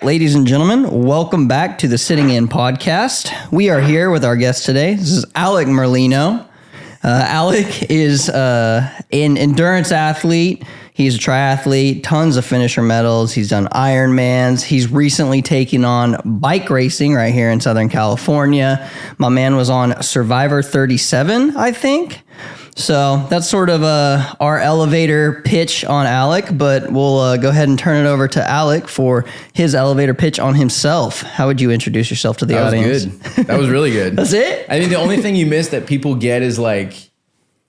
Ladies and gentlemen, welcome back to the Sitting In podcast. We are here with our guest today. This is Alec Merlino. Alec is an endurance athlete. He's a triathlete, tons of finisher medals. He's done Ironmans. He's recently taken on bike racing right here in Southern California. My man was on Survivor 37, I think. So that's sort of our elevator pitch on Alec, but we'll go ahead and turn it over to Alec for his elevator pitch on himself. How would you introduce yourself to the audience? That was good. That was really good. That's it? I think the only thing you miss that people get is like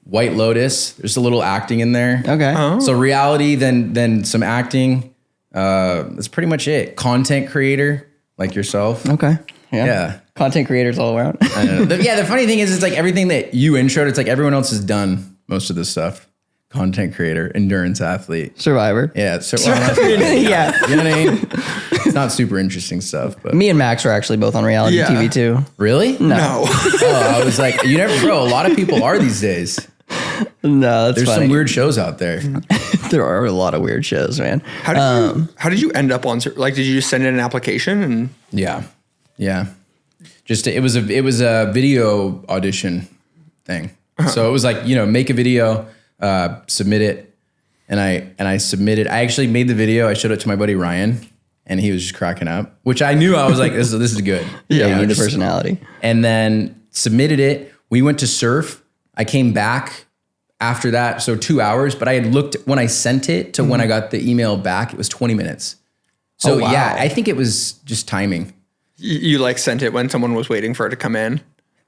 White Lotus. There's a little acting in there. Okay. Oh. So reality, then some acting. That's pretty much it. Content creator like yourself. Okay. Yeah. Content creators all around. I know. The funny thing is, it's like everything that you introed, it's like everyone else has done most of this stuff. Content creator, endurance athlete. Survivor. Yeah. Yeah. You know what I mean? It's not super interesting stuff. But Me and Max are actually both on reality TV too. Really? No. Oh, I was like, you never, bro, a lot of people are these days. No, that's There's funny. some weird shows out there. There are a lot of weird shows, man. How did you end up on, like, did you just send in an application? And Yeah. Just it was a video audition thing. So it was like, make a video, submit it, and I submitted. I actually made the video. I showed it to my buddy Ryan, and he was just cracking up. Which I knew. I was like, this is good. Yeah, you need the personality. And then submitted it. We went to surf. I came back after that, so 2 hours. But I had looked when I sent it to when I got the email back. It was 20 minutes. So wow. Yeah, I think it was just timing. you like sent it when someone was waiting for it to come in?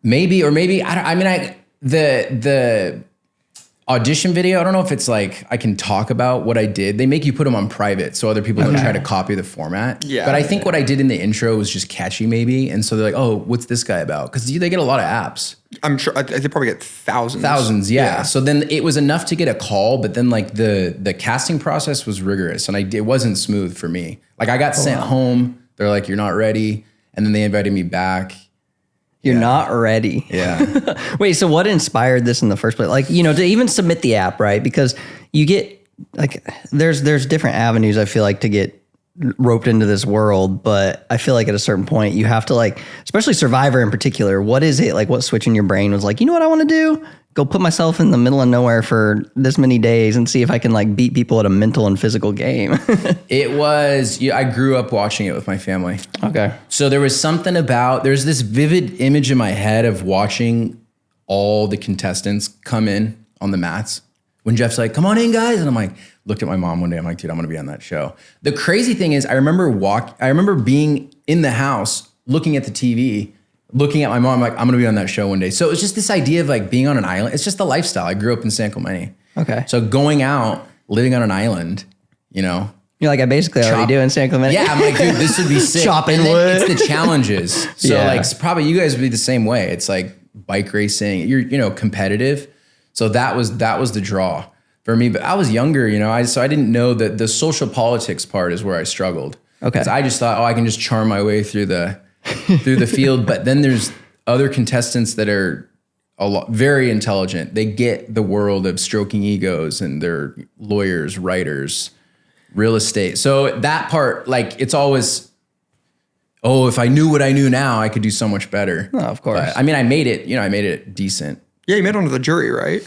Maybe the audition video, I don't know if it's like I can talk about what I did. They make you put them on private so other people don't try to copy the format. Yeah. But I think what I did in the intro was just catchy maybe. And so they're like, oh, what's this guy about? Because they get a lot of apps. I'm sure they probably get thousands. Thousands, yeah. So then it was enough to get a call, but then like the casting process was rigorous and it wasn't smooth for me. Like I got sent home. They're like, you're not ready. And then they invited me back. You're not ready. Yeah. Wait, so what inspired this in the first place? Like, to even submit the app, right? Because you get like, there's different avenues I feel like to get roped into this world, but I feel like at a certain point you have to like, especially Survivor in particular, what is it? Like what switch in your brain was like, you know what I want to do? Go put myself in the middle of nowhere for this many days and see if I can like beat people at a mental and physical game. It was, I grew up watching it with my family. Okay. So there was something about, there's this vivid image in my head of watching all the contestants come in on the mats. When Jeff's like, come on in guys. And I'm like, looked at my mom one day. I'm like, dude, I'm going to be on that show. The crazy thing is I remember being in the house, looking at the TV, looking at my mom, like, I'm going to be on that show one day. So it was just this idea of like being on an island. It's just the lifestyle. I grew up in San Clemente. Okay. So going out, living on an island, You're like, I basically already do in San Clemente. Yeah, I'm like, dude, this would be sick. Chopping and then wood. It's the challenges. So Yeah. like, probably you guys would be the same way. It's like bike racing. You're, competitive. So that was the draw for me. But I was younger, so I didn't know that the social politics part is where I struggled. Okay. So I just thought, I can just charm my way through the field. But then there's other contestants that are very intelligent. They get the world of stroking egos, and they're lawyers, writers, real estate. So that part, like, it's always, if I knew what I knew now, I could do so much better. Oh, of course. But, I made it, I made it decent. Yeah, you made it onto the jury, right?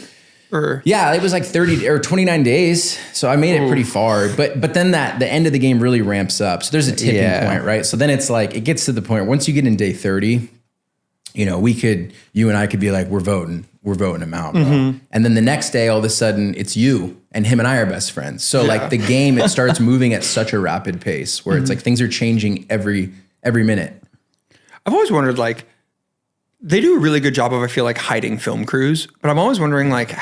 Or yeah, it was like 30 or 29 days. So I made it pretty far. But then the end of the game really ramps up. So there's a tipping point, right? So then it's like, it gets to the point, once you get in day 30, you and I could be like, we're voting him out. Mm-hmm. And then the next day, all of a sudden it's you and him and I are best friends. So like the game, it starts moving at such a rapid pace where it's like things are changing every minute. I've always wondered, like, they do a really good job of, I feel like, hiding film crews, but I'm always wondering like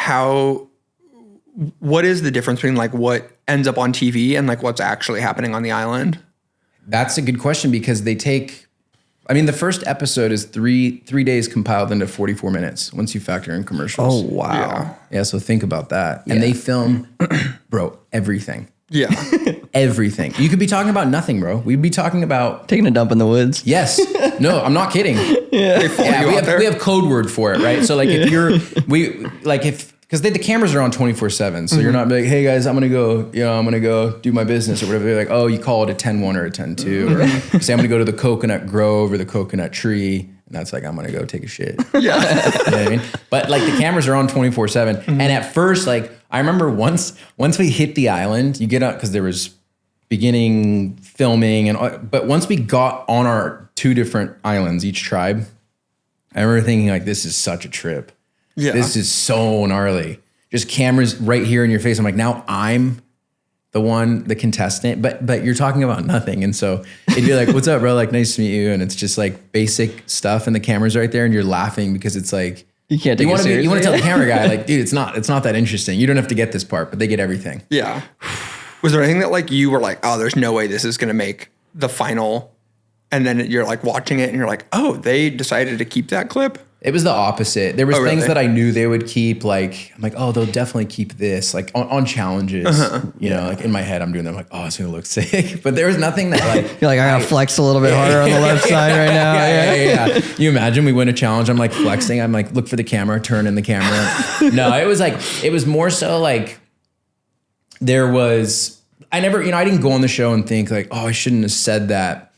what is the difference between like what ends up on TV and like what's actually happening on the island? That's a good question because they take, the first episode is three days compiled into 44 minutes once you factor in commercials. Oh, wow. Yeah, so think about that. Yeah. And they film, bro, everything. Yeah. Everything. You could be talking about nothing, bro. We'd be talking about Taking a dump in the woods. Yes. No, I'm not kidding. They follow you out there. We have code word for it, right? So like because because the cameras are on 24/7. So you're not like, hey guys, I'm going to go do my business or whatever. They're like, oh, you call it a 10-1 or a 10-2. Or say I'm going to go to the coconut grove or the coconut tree. And that's like, I'm going to go take a shit. Yeah. You know what I mean? But like the cameras are on 24/7. And at first, like I remember once we hit the island, you get up because there was beginning filming. But once we got on our 2 different islands, each tribe, I remember thinking like, this is such a trip. Yeah. This is so gnarly. Just cameras right here in your face. I'm like, now I'm the contestant, but you're talking about nothing. And so it'd be like, what's up, bro? Like, nice to meet you. And it's just like basic stuff and the camera's right there and you're laughing because it's like, you can't take it seriously. You want to tell the camera guy, like, dude, it's not that interesting. You don't have to get this part, but they get everything. Yeah. Was there anything that like you were like, oh, there's no way this is going to make the final? And then you're like watching it and you're like, oh, they decided to keep that clip? It was the opposite. There was things really? that I knew they would keep. Like, I'm like, oh, they'll definitely keep this. Like on challenges, you know, like in my head, I'm doing them like, oh, it's going to look sick. But there was nothing that like. You're like, I got to flex a little bit harder on the left side right now. Yeah. You imagine we win a challenge. I'm like flexing. I'm like, look for the camera, turn in the camera. No, it was more so like I didn't go on the show and think like, oh, I shouldn't have said that.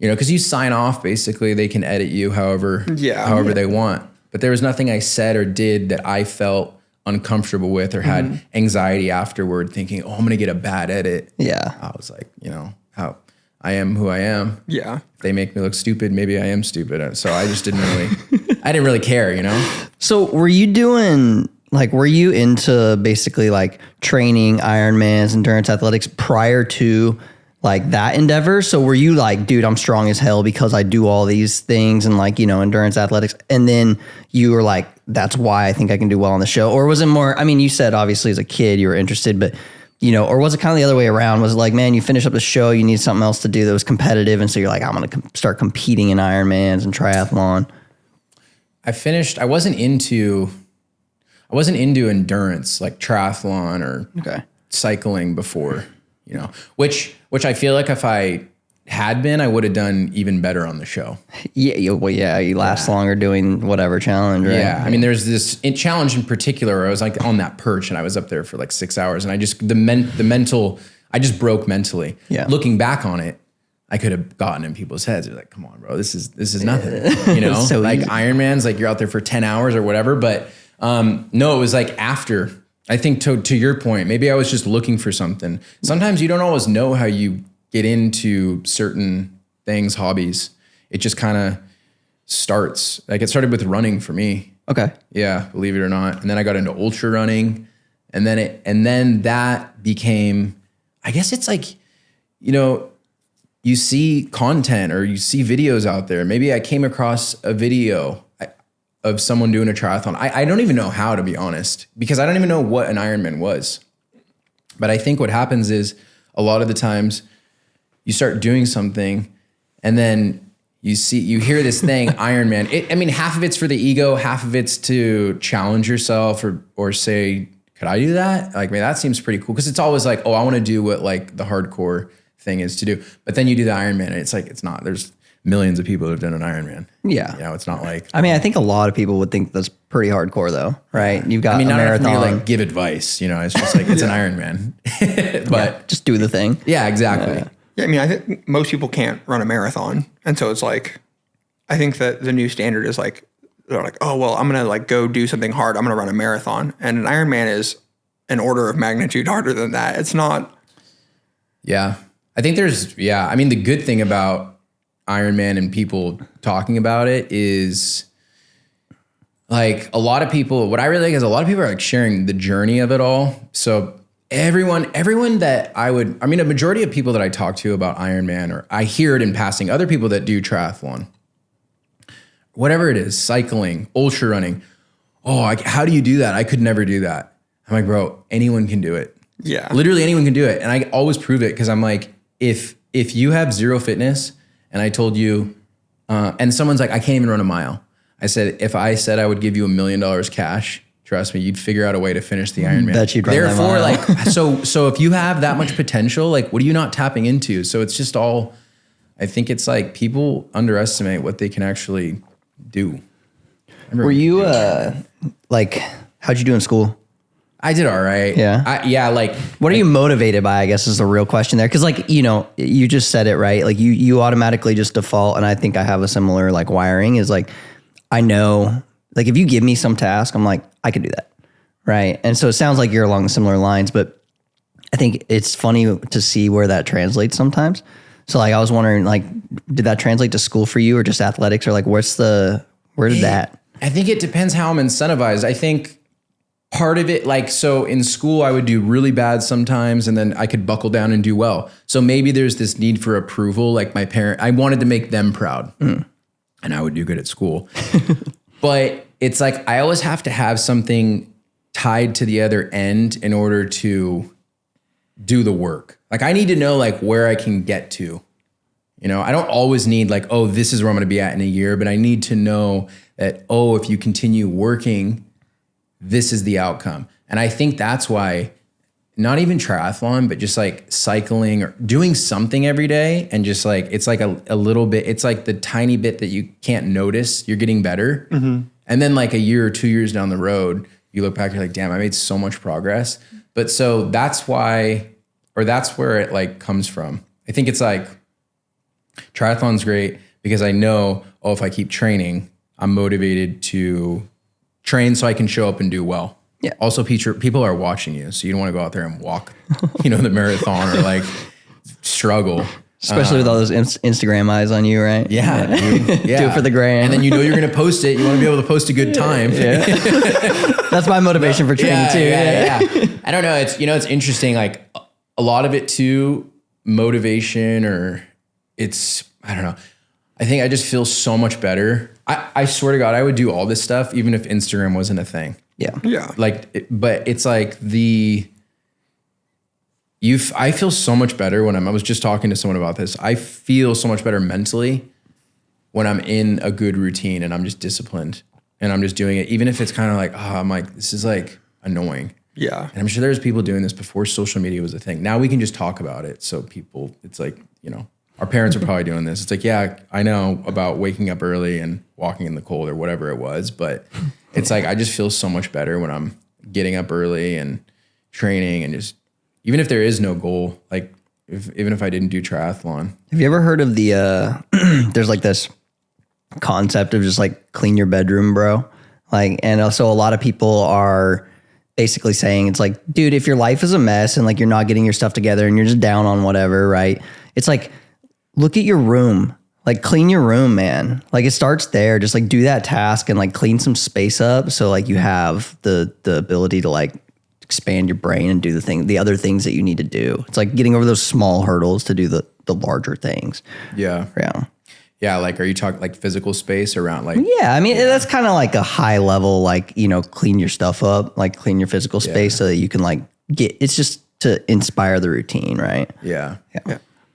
You know, because you sign off, basically, they can edit you however they want. But there was nothing I said or did that I felt uncomfortable with or had anxiety afterward thinking, oh, I'm going to get a bad edit. Yeah. I was like, you know, how I am who I am. Yeah. If they make me look stupid, maybe I am stupid. So I just didn't really care, you know? So were you into basically like training Ironmans, endurance athletics prior to like that endeavor? So were you like, dude, I'm strong as hell because I do all these things and like, you know, endurance athletics. And then you were like, that's why I think I can do well on the show. Or was it more, I mean, you said obviously as a kid you were interested, but you know, or was it kind of the other way around? Was it like, man, you finish up the show, you need something else to do that was competitive. And so you're like, I'm going to start competing in Ironmans and triathlon. I wasn't into endurance like triathlon or cycling before, you know, which I feel like if I had been, I would have done even better on the show. Yeah. You last longer doing whatever challenge, right? Yeah. I mean, there's this challenge in particular where I was like on that perch and I was up there for like 6 hours and I just, I just broke mentally. Yeah. Looking back on it, I could have gotten in people's heads. They're like, come on, bro, this is nothing, you know, so like easy. Ironman's like you're out there for 10 hours or whatever. But no, it was like after. I think to your point, maybe I was just looking for something. Sometimes you don't always know how you get into certain things, hobbies. It just kind of starts. Like it started with running for me. Okay. Yeah, believe it or not. And then I got into ultra running, and then that became. I guess it's like, you know, you see content or you see videos out there. Maybe I came across a video of someone doing a triathlon. I don't even know how, to be honest, because I don't even know what an Ironman was. But I think what happens is a lot of the times you start doing something and then you hear this thing, Ironman. I mean, half of it's for the ego, half of it's to challenge yourself or say, could I do that? Like, man, that seems pretty cool. Cause it's always like, oh, I want to do what like the hardcore thing is to do. But then you do the Ironman and it's like, it's not, there's millions of people who have done an Ironman. Yeah. You know, it's not like, I mean, I think a lot of people would think that's pretty hardcore though, right? You've got a marathon. Not enough for me to like give advice, you know, it's just like, it's an Ironman, but just do the thing. Yeah, exactly. Yeah. I mean, I think most people can't run a marathon. And so it's like, I think that the new standard is like, they're like, oh, well, I'm going to like go do something hard. I'm going to run a marathon. And an Ironman is an order of magnitude harder than that. It's not. Yeah. I think I mean, the good thing about Ironman and people talking about it is like a lot of people, what I really like is a lot of people are like sharing the journey of it all. So everyone that a majority of people that I talk to about Ironman, or I hear it in passing, other people that do triathlon, whatever it is, cycling, ultra running. Oh, how do you do that? I could never do that. I'm like, bro, anyone can do it. Yeah. Literally anyone can do it. And I always prove it because I'm like, if you have zero fitness and I told you, and someone's like, I can't even run a mile. I said, if I said I would give you $1 million cash, trust me, you'd figure out a way to finish the Ironman. Bet you'd run Therefore, that mile. like, so if you have that much potential, like, what are you not tapping into? So it's just all, I think it's like people underestimate what they can actually do. Were you, like, how'd you do in school? I did all right. Yeah. Like, what are you motivated by, I guess, is the real question there. Cause like, you just said it, right? Like you automatically just default. And I think I have a similar like wiring is like, I know, like if you give me some task, I'm like, I could do that. Right. And so it sounds like you're along similar lines, but I think it's funny to see where that translates sometimes. So like, I was wondering, like, did that translate to school for you or just athletics, or like, where did that? I think it depends how I'm incentivized. I think part of it, like, so in school, I would do really bad sometimes, and then I could buckle down and do well. So maybe there's this need for approval. Like I wanted to make them proud, and I would do good at school. But it's like, I always have to have something tied to the other end in order to do the work. Like I need to know like where I can get to. I don't always need like, oh, this is where I'm going to be at in a year, but I need to know that, oh, if you continue working, this is the outcome. And I think that's why not even triathlon, but just like cycling or doing something every day. And just like, it's like a little bit, it's like the tiny bit that you can't notice you're getting better. Mm-hmm. And then like a year or 2 years down the road, you look back, you're like, damn, I made so much progress. But so that's why, or that's where it like comes from. I think it's like triathlon's great because I know, oh, if I keep training, I'm motivated to train so I can show up and do well. Yeah. Also, people are watching you, so you don't want to go out there and walk, the marathon or like struggle. Especially with all those Instagram eyes on you, right? Yeah. Dude, yeah. Do it for the gram. And then you're going to post it. You want to be able to post a good time. Yeah. That's my motivation for training too. Yeah. I don't know. It's interesting. Like a lot of it too, motivation I don't know. I think I just feel so much better. I swear to God, I would do all this stuff even if Instagram wasn't a thing. Yeah. Yeah. But it's like I feel so much better when I was just talking to someone about this. I feel so much better mentally when I'm in a good routine and I'm just disciplined and I'm just doing it. Even if it's kind of like, I'm like, this is like annoying. Yeah. And I'm sure there's people doing this before social media was a thing. Now we can just talk about it. So people, it's like, our parents are probably doing this. It's like, yeah, I know about waking up early and walking in the cold or whatever it was, but it's like, I just feel so much better when I'm getting up early and training and just, even if there is no goal, like even if I didn't do triathlon. Have you ever heard of the, there's like this concept of just like clean your bedroom, bro. Like, and also a lot of people are basically saying it's like, dude, if your life is a mess and like you're not getting your stuff together and you're just down on whatever, right? It's like, look at your room, like clean your room, man. Like it starts there. Just like do that task and like clean some space up. So like you have the ability to like expand your brain and do the other things that you need to do. It's like getting over those small hurdles to do the larger things. Yeah. Yeah. Yeah. Like, are you talking like physical space around like? Yeah. I mean, that's kind of like a high level, like, clean your stuff up, like clean your physical space so that you can like it's just to inspire the routine. Right. Yeah.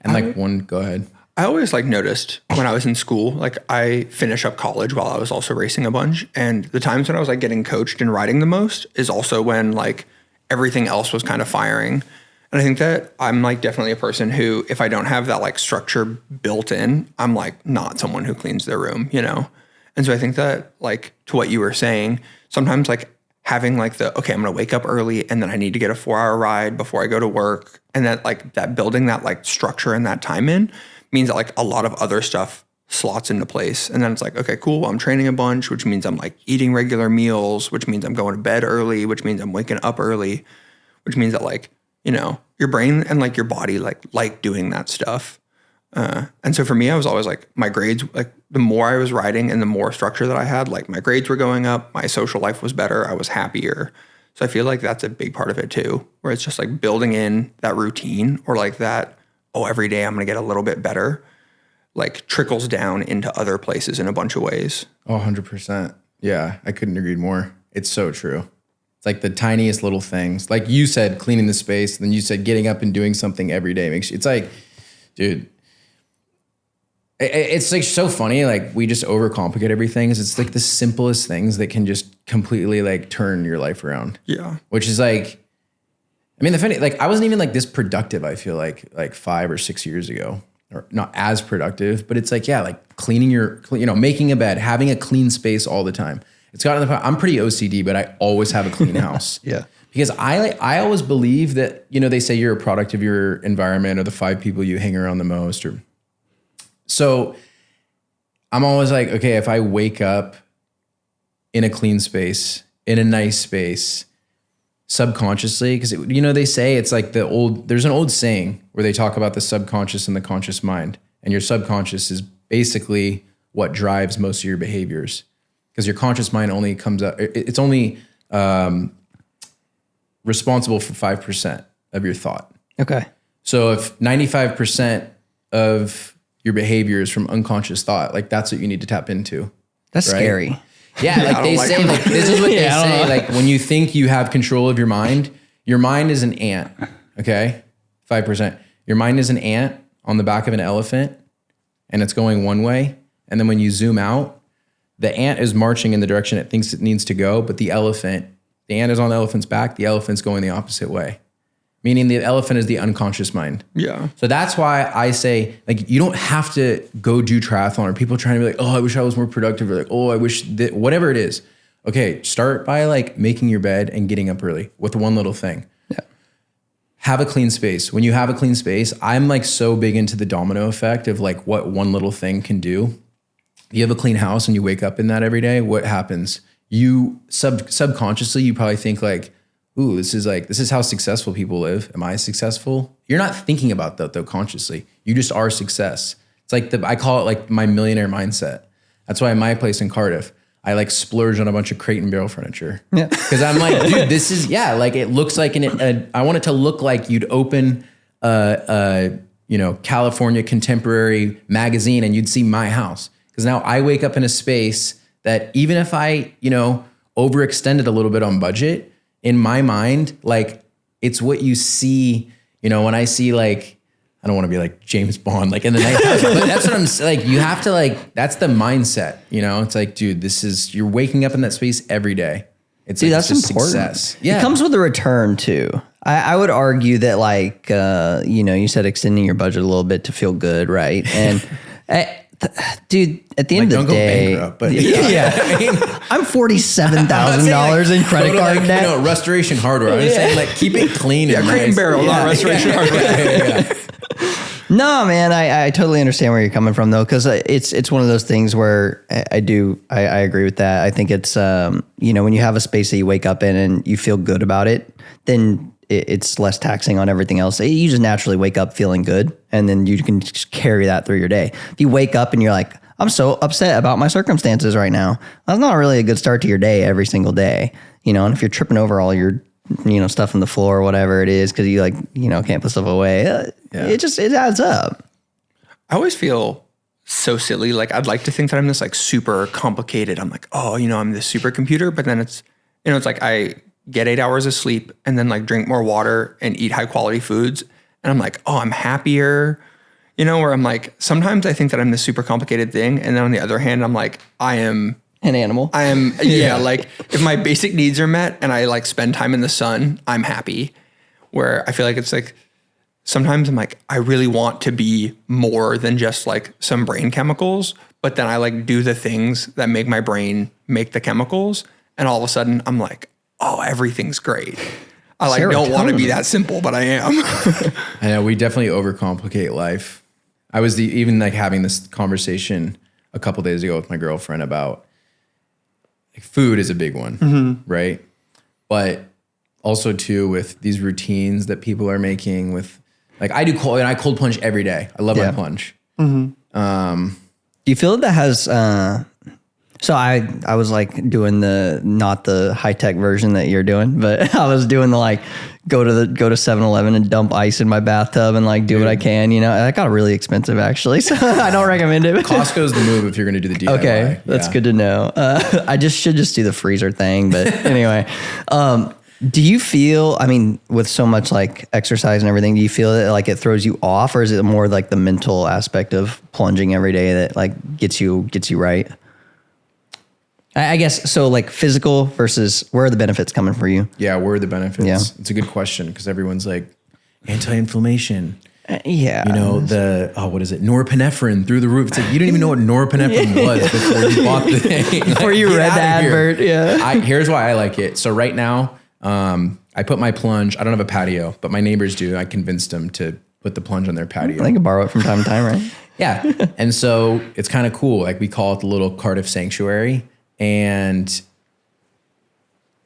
And go ahead. I always like noticed when I was in school, like I finished up college while I was also racing a bunch. And the times when I was like getting coached and riding the most is also when like everything else was kind of firing. And I think that I'm like definitely a person who, if I don't have that like structure built in, I'm like not someone who cleans their room, And so I think that like to what you were saying, sometimes like having like okay, I'm going to wake up early and then I need to get a 4-hour ride before I go to work. And that building that like structure and that time in means that like a lot of other stuff slots into place. And then it's like, okay, cool. I'm training a bunch, which means I'm like eating regular meals, which means I'm going to bed early, which means I'm waking up early, which means that like, your brain and like your body like doing that stuff. And so for me, I was always like my grades, like the more I was riding and the more structure that I had, like my grades were going up, my social life was better, I was happier. So I feel like that's a big part of it too, where it's just like building in that routine or like that, every day I'm going to get a little bit better, like trickles down into other places in a bunch of ways. 100%. Yeah, I couldn't agree more. It's so true. It's like the tiniest little things. Like you said, cleaning the space, and then you said getting up and doing something every day makes you, it's like, dude, it's like so funny. Like we just overcomplicate everything. It's like the simplest things that can just completely like turn your life around. Yeah. Which is like, I mean, the funny, like I wasn't even like this productive, I feel like 5 or 6 years ago, or not as productive, but it's like, yeah, like cleaning making a bed, having a clean space all the time. It's gotten to the point, I'm pretty OCD, but I always have a clean house. Yeah. Because I always believe that, they say you're a product of your environment or the 5 people you hang around the most. So I'm always like, okay, if I wake up in a clean space, in a nice space, subconsciously, because they say it's like there's an old saying where they talk about the subconscious and the conscious mind, and your subconscious is basically what drives most of your behaviors, because your conscious mind only comes up, it's only responsible for 5% of your thought. Okay. So if 95% of your behavior is from unconscious thought, like that's what you need to tap into. That's right? Scary. Yeah, like they say, like this is what they say. Like when you think you have control of your mind is an ant. Okay, 5%. Your mind is an ant on the back of an elephant, and it's going one way. And then when you zoom out, the ant is marching in the direction it thinks it needs to go, but the ant is on the elephant's back. The elephant's going the opposite way. Meaning the elephant is the unconscious mind. Yeah. So that's why I say, like, you don't have to go do triathlon, or people trying to be like, oh, I wish I was more productive, or like, oh, I wish that, whatever it is. Okay, start by like making your bed and getting up early with one little thing. Yeah. Have a clean space. When you have a clean space, I'm like so big into the domino effect of like what one little thing can do. You have a clean house and you wake up in that every day, what happens? You subconsciously, you probably think like, ooh, this is how successful people live. Am I successful? You're not thinking about that though consciously. You just are success. It's like I call it like my millionaire mindset. That's why in my place in Cardiff, I like splurge on a bunch of crate and barrel furniture. Yeah. Because I'm like, dude, this is, like it looks like I want it to look like you'd open California Contemporary magazine and you'd see my house. Because now I wake up in a space that even if I, overextended a little bit on budget, in my mind, like it's what you see, when I see like, I don't want to be like James Bond, like in the night house, but that's what I'm like, you have to like, that's the mindset, it's like, dude, you're waking up in that space every day. It's Dude, like, that's it's important. Success. Yeah. It comes with a return too. I would argue that like, you said extending your budget a little bit to feel good. Right. And dude, at the end of the day, don't go bankrupt, but I'm $47,000 in credit card debt. Restoration Hardware. I'm just saying, like, keep it clean. Yeah, Crate and Barrel, not Restoration Hardware. No, man, I totally understand where you're coming from though, because it's one of those things where I agree with that. I think it's when you have a space that you wake up in and you feel good about it, then it's less taxing on everything else. You just naturally wake up feeling good, and then you can just carry that through your day. If you wake up and you're like, I'm so upset about my circumstances right now, that's not really a good start to your day every single day. And if you're tripping over all your, stuff on the floor or whatever it is, because you can't put stuff away, it adds up. I always feel so silly. Like I'd like to think that I'm this like super complicated. I'm like, oh, I'm this supercomputer, but then it's, it's like I get 8 hours of sleep and then like drink more water and eat high quality foods. And I'm like, oh, I'm happier, where I'm like, sometimes I think that I'm this super complicated thing. And then on the other hand, I'm like, I am an animal. I am, like if my basic needs are met and I like spend time in the sun, I'm happy. Where I feel like it's like, sometimes I'm like, I really want to be more than just like some brain chemicals, but then I like do the things that make my brain make the chemicals. And all of a sudden I'm like, oh, everything's great. I like don't want to be that simple, but I am. I know we definitely overcomplicate life. I was even like having this conversation a couple days ago with my girlfriend about like food is a big one, right? But also too with these routines that people are making with like I cold plunge every day. I love my plunge. Do you feel that has so I was like doing not the high tech version that you're doing, but I was doing the like go to 7-Eleven and dump ice in my bathtub and like do what I can, That got really expensive actually, so I don't recommend it. Costco's the move if you're going to do the DIY. Okay, that's good to know. I should just do the freezer thing, but anyway. Do you feel, with so much like exercise and everything, do you feel that like it throws you off, or is it more like the mental aspect of plunging every day that like gets you right? I guess so. Like physical versus where are the benefits coming for you? Yeah, where are the benefits? Yeah. It's a good question because everyone's like anti-inflammation. Yeah. What is it? Norepinephrine through the roof. It's like you didn't even know what norepinephrine was before you bought the thing. Before you read the advert. Yeah. Here's why I like it. So right now, I put my plunge. I don't have a patio, but my neighbors do. I convinced them to put the plunge on their patio. They can borrow it from time to time, right? Yeah. And so it's kind of cool. Like we call it the little Cardiff Sanctuary. And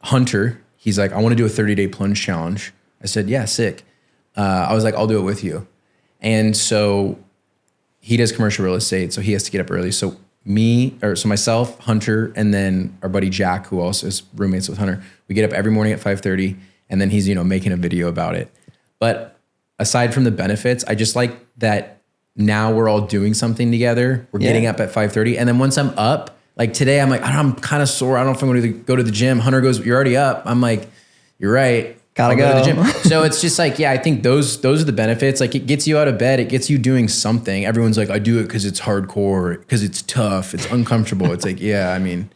Hunter, he's like, I want to do a 30-day plunge challenge. I said, yeah, sick. I was like, I'll do it with you. And so he does commercial real estate, so he has to get up early. So myself, Hunter, and then our buddy Jack, who also is roommates with Hunter, we get up every morning at 5:30, and then he's, making a video about it. But aside from the benefits, I just like that now we're all doing something together. We're getting up at 5:30. And then once I'm up, like today, I'm like, I'm kind of sore. I don't know if I'm going to go to the gym. Hunter goes, you're already up. I'm like, you're right. Gotta go to the gym. So it's just like, I think those are the benefits. Like it gets you out of bed. It gets you doing something. Everyone's like, I do it because it's hardcore, because it's tough. It's uncomfortable. It's like, I mean,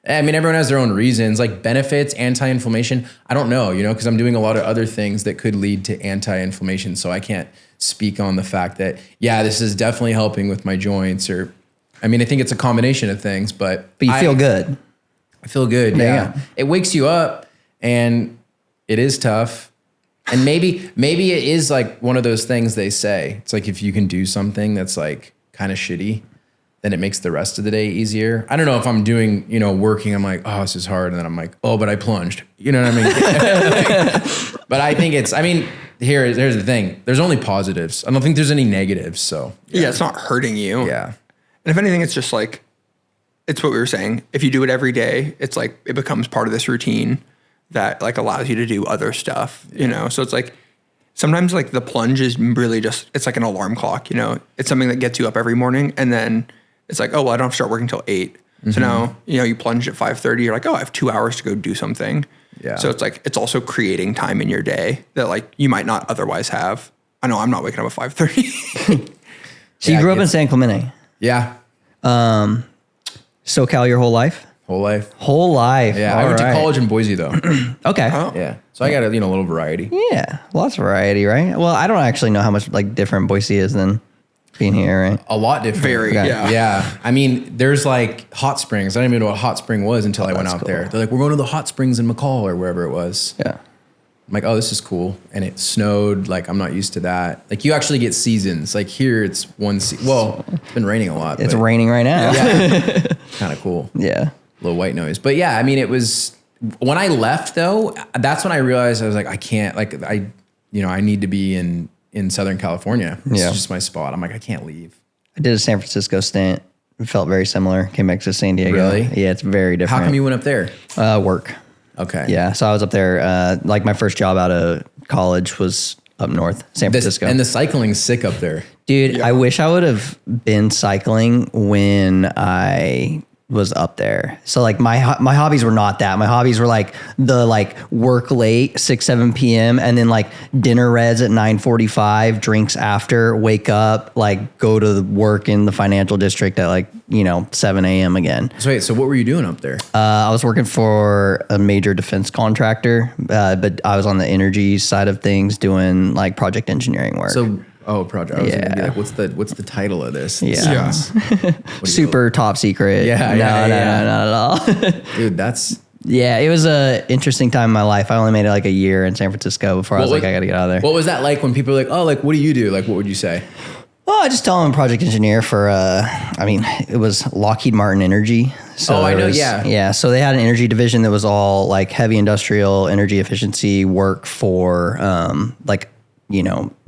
everyone has their own reasons. Like benefits, anti-inflammation. I don't know, because I'm doing a lot of other things that could lead to anti-inflammation. So I can't speak on the fact that, this is definitely helping with my joints I think it's a combination of things, but you feel good. I feel good. Yeah. It wakes you up, and it is tough. And maybe it is like one of those things they say. It's like if you can do something that's like kind of shitty, then it makes the rest of the day easier. I don't know if I'm doing, working, I'm like, oh, this is hard. And then I'm like, oh, but I plunged. You know what I mean? But I think here's the thing. There's only positives. I don't think there's any negatives. So yeah, it's not hurting you. Yeah. And if anything, it's just like, it's what we were saying. If you do it every day, it's like, it becomes part of this routine that like allows you to do other stuff, So it's like, sometimes like the plunge is really just, it's like an alarm clock, It's something that gets you up every morning, and then it's like, oh, well, I don't have to start working till 8. Mm-hmm. So now, you plunge at 5:30, you're like, oh, I have 2 hours to go do something. Yeah. So it's like, it's also creating time in your day that like you might not otherwise have. I know I'm not waking up at 5:30. So you grew up in San Clemente. Yeah. SoCal your whole life? Whole life. Yeah. I went to college in Boise though. Okay. Oh. Yeah. So I got a little variety. Yeah. Lots of variety, right? Well, I don't actually know how much like different Boise is than being here, right? A lot different. Very, Okay. Yeah. There's like hot springs. I didn't even know what a hot spring was until I went out there. They're like, we're going to the hot springs in McCall or wherever it was. Yeah. I'm like, oh, this is cool. And it snowed. Like, I'm not used to that. Like, you actually get seasons. Like, here, it's one season. Well, it's been raining a lot. It's raining right now. Yeah. Kind of cool. Yeah. Little white noise. But yeah, it was, when I left though, that's when I realized I was like, I can't, like, I need to be in Southern California. This is just my spot. I'm like, I can't leave. I did a San Francisco stint. It felt very similar. Came back to San Diego. Really? Yeah, it's very different. How come you went up there? Work. Okay. Yeah. So I was up there, like my first job out of college was up north, San Francisco. And the cycling's sick up there. Dude, I wish I would have been cycling when I was up there. So like my hobbies were not that. My hobbies were like the work late 6-7 p.m. and then like dinner reds at 9:45, drinks after, wake up, like go to work in the financial district at like 7 a.m. again. So wait, so what were you doing up there? I was working for a major defense contractor, but I was on the energy side of things doing like project engineering work. Project. I was gonna be like, what's the title of this? Yeah. Super top secret. Yeah. No, not at all. Dude, that's... Yeah, it was a interesting time in my life. I only made it like a year in San Francisco before I was like, I got to get out of there. What was that like when people were like, oh, like, what do you do? Like, what would you say? Well, I just tell them I'm a project engineer for, it was Lockheed Martin Energy. So I know, Yeah, so they had an energy division that was all like heavy industrial energy efficiency work for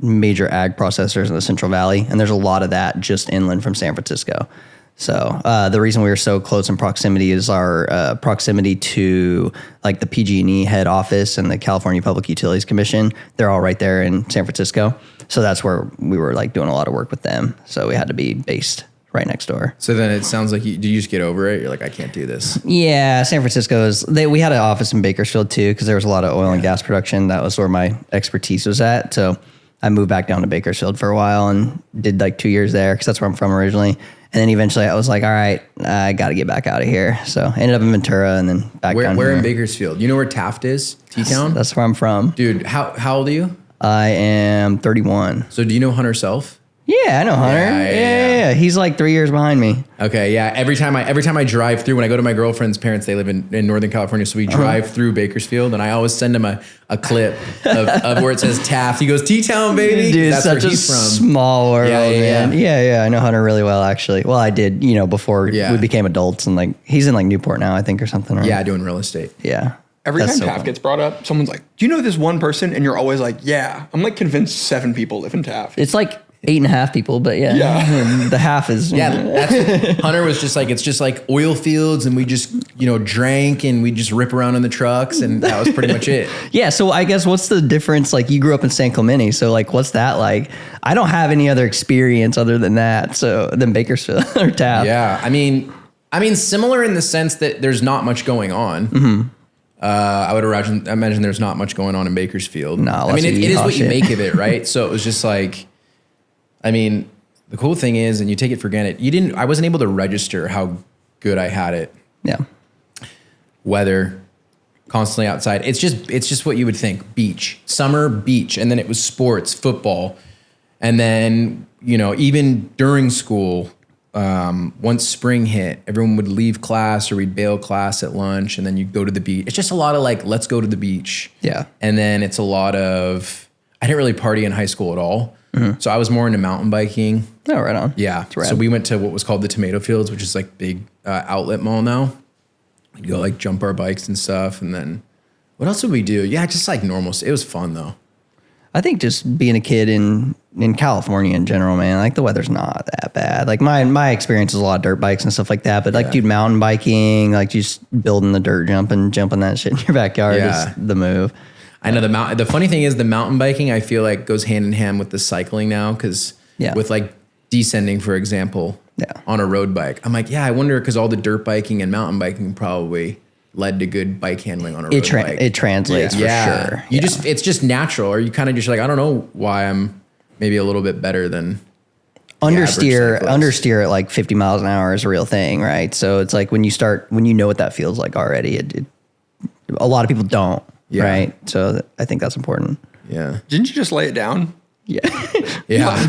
major ag processors in the Central Valley. And there's a lot of that just inland from San Francisco. So the reason we were so close in proximity is our proximity to like the PG&E head office and the California Public Utilities Commission. They're all right there in San Francisco. So that's where we were like doing a lot of work with them. So we had to be based right next door. So then it sounds like do you just get over it? You're like, I can't do this. Yeah, San Francisco we had an office in Bakersfield too, because there was a lot of oil and gas production. That was where my expertise was at. So I moved back down to Bakersfield for a while and did like 2 years there because that's where I'm from originally. And then eventually I was like, all right, I got to get back out of here. So I ended up in Ventura and then back down here. Where in Bakersfield? You know where Taft is? T-Town? That's where I'm from. Dude, how old are you? I am 31. So do you know Hunter Self? Yeah, I know Hunter. Yeah. He's like 3 years behind me. Okay, yeah. Every time I drive through, when I go to my girlfriend's parents, they live in Northern California, so we drive through Bakersfield, and I always send him a clip of where it says Taft. He goes, T-Town, baby. Dude, That's such where a he's from. small world, man. Yeah. Yeah, I know Hunter really well, actually. Well, I did, before we became adults, and like he's in like Newport now, I think, or something. Right? Yeah, doing real estate. Yeah. Every That's time so Taft fun. gets brought up, someone's like, do you know this one person? And you're always like, yeah. I'm like convinced 7 people live in Taft. It's like 8.5 people, but yeah. Yeah. The half is. Yeah, that's Hunter was just like, it's just like oil fields, and we just, drank, and we just rip around in the trucks, and that was pretty much it. Yeah, so I guess what's the difference? Like, you grew up in San Clemente, so like, what's that like? I don't have any other experience other than that, than Bakersfield or Taft. Yeah, I mean, similar in the sense that there's not much going on. Mm-hmm. I would imagine there's not much going on in Bakersfield. No, I mean, it is what you make of it, right? So it was just like, I mean, the cool thing is, and you take it for granted, I wasn't able to register how good I had it. Yeah. Weather, constantly outside. It's just what you would think. Beach, summer, beach. And then it was sports, football. And then, even during school, once spring hit, everyone would leave class or we'd bail class at lunch, and then you'd go to the beach. It's just a lot of like, let's go to the beach. Yeah. And then it's a lot of, I didn't really party in high school at all. Mm-hmm. So I was more into mountain biking. Oh, right on. Yeah. So we went to what was called the Tomato Fields, which is like big outlet mall now. We'd go like jump our bikes and stuff. And then what else would we do? Yeah, just like normal. It was fun though. I think just being a kid in California in general, man, like the weather's not that bad. Like my experience is a lot of dirt bikes and stuff like that. But like, dude, mountain biking, like just building the dirt jumping that shit in your backyard is the move. I know the funny thing is the mountain biking, I feel like goes hand in hand with the cycling now. Cause with like descending, for example, on a road bike, I'm like, I wonder, cause all the dirt biking and mountain biking probably led to good bike handling on a road bike. It translates for sure. It's just natural, or you kind of just like, I don't know why I'm maybe a little bit better than understeer at like 50 miles an hour is a real thing, right? So it's like when you know what that feels like already, a lot of people don't, right? So I think that's important. Yeah. Didn't you just lay it down? Yeah. Yeah.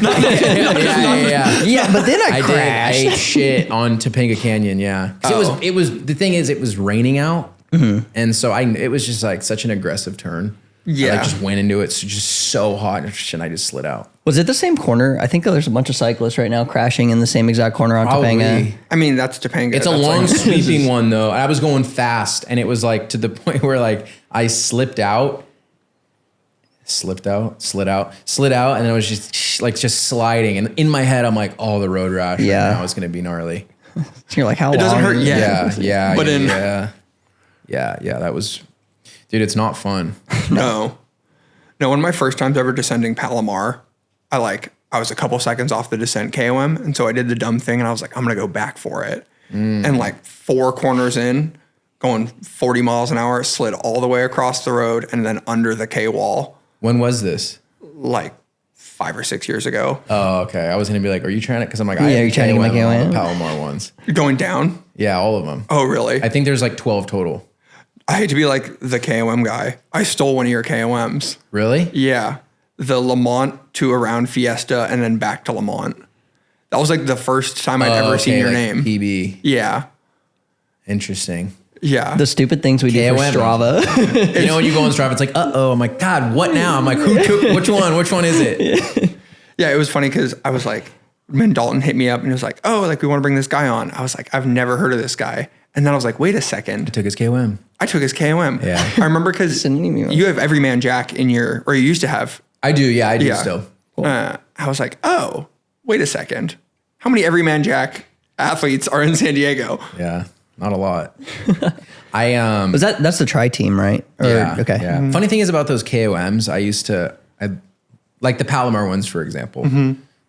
Yeah, but then I crashed. I ate shit on Topanga Canyon, yeah. It was the thing is it was raining out. Mm-hmm. And so it was just like such an aggressive turn. Yeah. I like just went into it just so hot, and I just slid out. Was it the same corner? I think there's a bunch of cyclists right now crashing in the same exact corner on Topanga. I mean, that's Topanga. It's a long sweeping one though. I was going fast, and it was like to the point where like I slid out, and then it was just sliding. And in my head, I'm like, oh, the road rash right now is going to be gnarly. So you're like, how long? It doesn't hurt yet. Yeah. But That was, dude, it's not fun. No, one of my first times ever descending Palomar, I was a couple seconds off the descent KOM. And so I did the dumb thing, and I was like, I'm going to go back for it. And like 4 corners in, going 40 miles an hour, slid all the way across the road and then under the K wall. When was this? Like 5 or 6 years ago. Oh, okay. I was going to be like, are you trying to, because I'm like, you're trying to get my all the Palomar ones. You're going down? Yeah, all of them. Oh, really? I think there's like 12 total. I hate to be like the KOM guy. I stole one of your KOMs. Really? Yeah. The Lamont to around Fiesta and then back to Lamont. That was like the first time I'd ever seen your name. PB. Yeah. Interesting. Yeah. The stupid things we do for Strava. You know, when you go on Strava, it's like, I'm like, God, what now? I'm like, which one? Which one is it? Yeah, it was funny because I was like, when Dalton hit me up and he was like, oh, like we want to bring this guy on. I was like, I've never heard of this guy. And then I was like, wait a second. I took his KOM. Yeah. I remember because you have Everyman Jack in or you used to have. I do. Yeah, I do still. Cool. I was like, oh, wait a second. How many Everyman Jack athletes are in San Diego? Yeah. Not a lot. That's the tri team, right? Yeah. Okay. Yeah. Mm-hmm. Funny thing is about those KOMs, I like the Palomar ones, for example,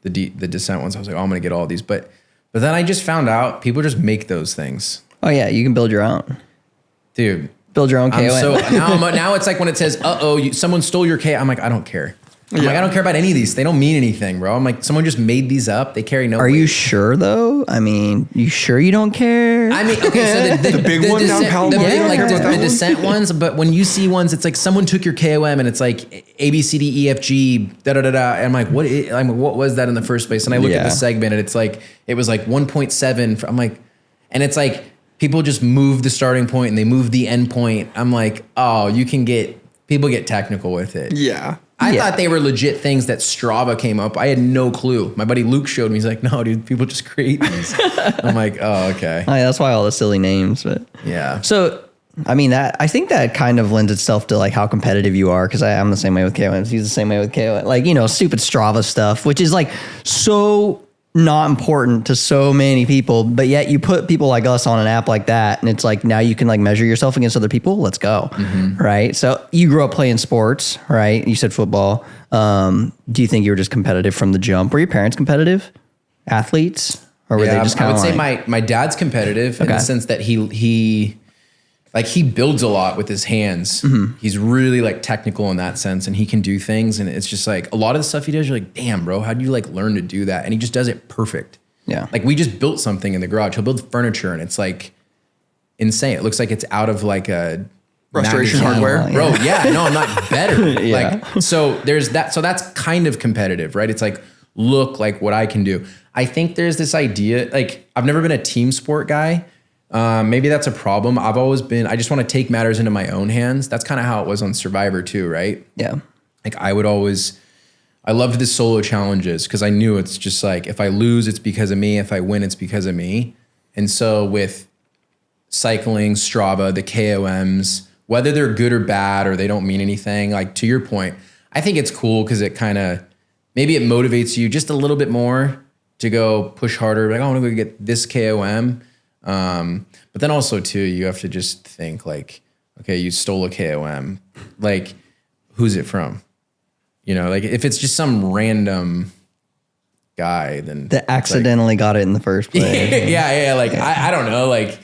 the descent ones. I was like, I'm going to get all these, but then I just found out people just make those things. Oh yeah, you can build your own, dude. Build your own KOM. So now it's like when it says, someone stole your K. I'm like, I don't care. I'm like, I don't care about any of these. They don't mean anything, bro. I'm like, someone just made these up. They carry no weight. Are you sure though? I mean, you sure you don't care? I mean, okay, so the big one down Palomar, like care about that the one? descent ones, but when you see ones, it's like someone took your KOM and it's like A, B, C, D, E, F, G, da, da, da, da. And I'm like, what was that in the first place? And I look at the segment and it's like, it was like 1.7. I'm like, and it's like, people just move the starting point and they move the end point. I'm like, oh, people get technical with it. Yeah. I thought they were legit things that Strava came up. I had no clue. My buddy Luke showed me. He's like, no, dude, people just create these. I'm like, oh, okay. That's why all the silly names, but yeah. So, I mean, I think that kind of lends itself to like how competitive you are. Cause I'm the same way with KOMs. He's the same way with KOM. Like, stupid Strava stuff, which is like so not important to so many people, but yet you put people like us on an app like that. And it's like, now you can like measure yourself against other people. Let's go. Right. So you grew up playing sports, right? You said football. Do you think you were just competitive from the jump? Were your parents competitive athletes or were they just kind of I would say my dad's competitive in the sense that he builds a lot with his hands. He's really like technical in that sense and he can do things. And it's just like a lot of the stuff he does, you're like, damn, bro, how'd you like learn to do that? And he just does it perfect. Yeah. Like we just built something in the garage. He'll build furniture and it's like insane. It looks like it's out of like a restoration hardware. Bro, no, I'm not better. Like, so there's that. So that's kind of competitive, right? It's like, look like what I can do. I think there's this idea, like I've never been a team sport guy. Maybe that's a problem. I just want to take matters into my own hands. That's kind of how it was on Survivor too, right? Yeah. Like I loved the solo challenges because I knew it's just like, if I lose, it's because of me. If I win, it's because of me. And so with cycling, Strava, the KOMs, whether they're good or bad, or they don't mean anything, like to your point, I think it's cool because it maybe it motivates you just a little bit more to go push harder. Like, I want to go get this KOM. But then also too, you have to just think like, okay, you stole a KOM, like who's it from? Like if it's just some random guy, then that accidentally got it in the first place. yeah. Like, I don't know. Like,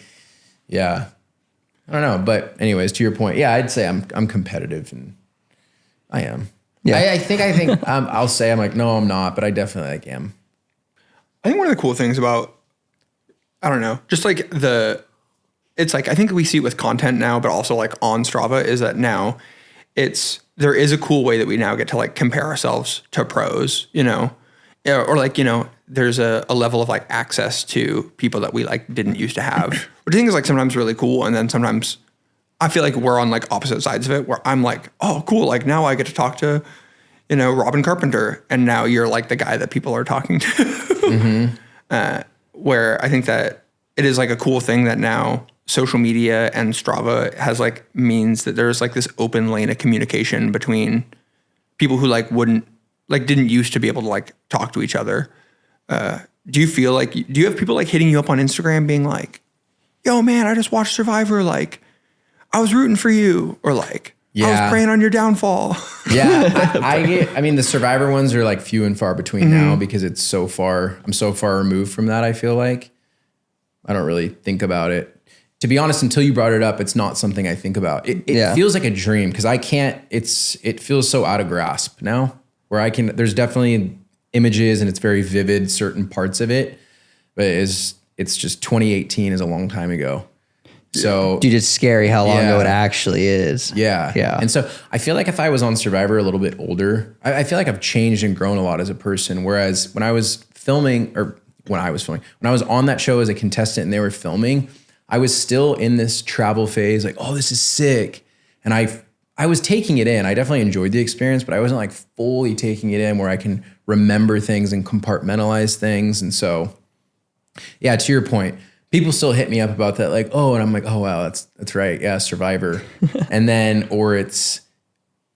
yeah, I don't know. But anyways, to your point, yeah, I'd say I'm competitive and I am. Yeah. I think I'll say I'm like, no, I'm not, but I definitely like am. I think one of the cool things about, I don't know, just like it's like, I think we see it with content now, but also like on Strava is that now there is a cool way that we now get to like compare ourselves to pros, or like, there's a level of like access to people that we like didn't used to have, which I think is like sometimes really cool. And then sometimes I feel like we're on like opposite sides of it where I'm like, oh, cool. Like now I get to talk to, Robin Carpenter. And now you're like the guy that people are talking to. Where I think that it is like a cool thing that now social media and Strava has like means that there's like this open lane of communication between people who like didn't used to be able to like talk to each other. Do you have people like hitting you up on Instagram being like, yo man, I just watched Survivor. Like I was rooting for you, or like, I was praying on your downfall. Yeah, I mean, the Survivor ones are like few and far between now because I'm so far removed from that. I feel like I don't really think about it. To be honest, until you brought it up, it's not something I think about. It feels like a dream because it feels so out of grasp now where there's definitely images and it's very vivid, certain parts of it, but it's just 2018 is a long time ago. So, dude, it's scary how long ago it actually is. Yeah. And so I feel like if I was on Survivor a little bit older, I feel like I've changed and grown a lot as a person. Whereas when I was when I was on that show as a contestant and they were filming, I was still in this travel phase, like, oh, this is sick. And I was taking it in. I definitely enjoyed the experience, but I wasn't like fully taking it in where I can remember things and compartmentalize things. And so, yeah, to your point, people still hit me up about that, like, oh, and I'm like, oh, wow, that's right. Yeah, Survivor. And then, or it's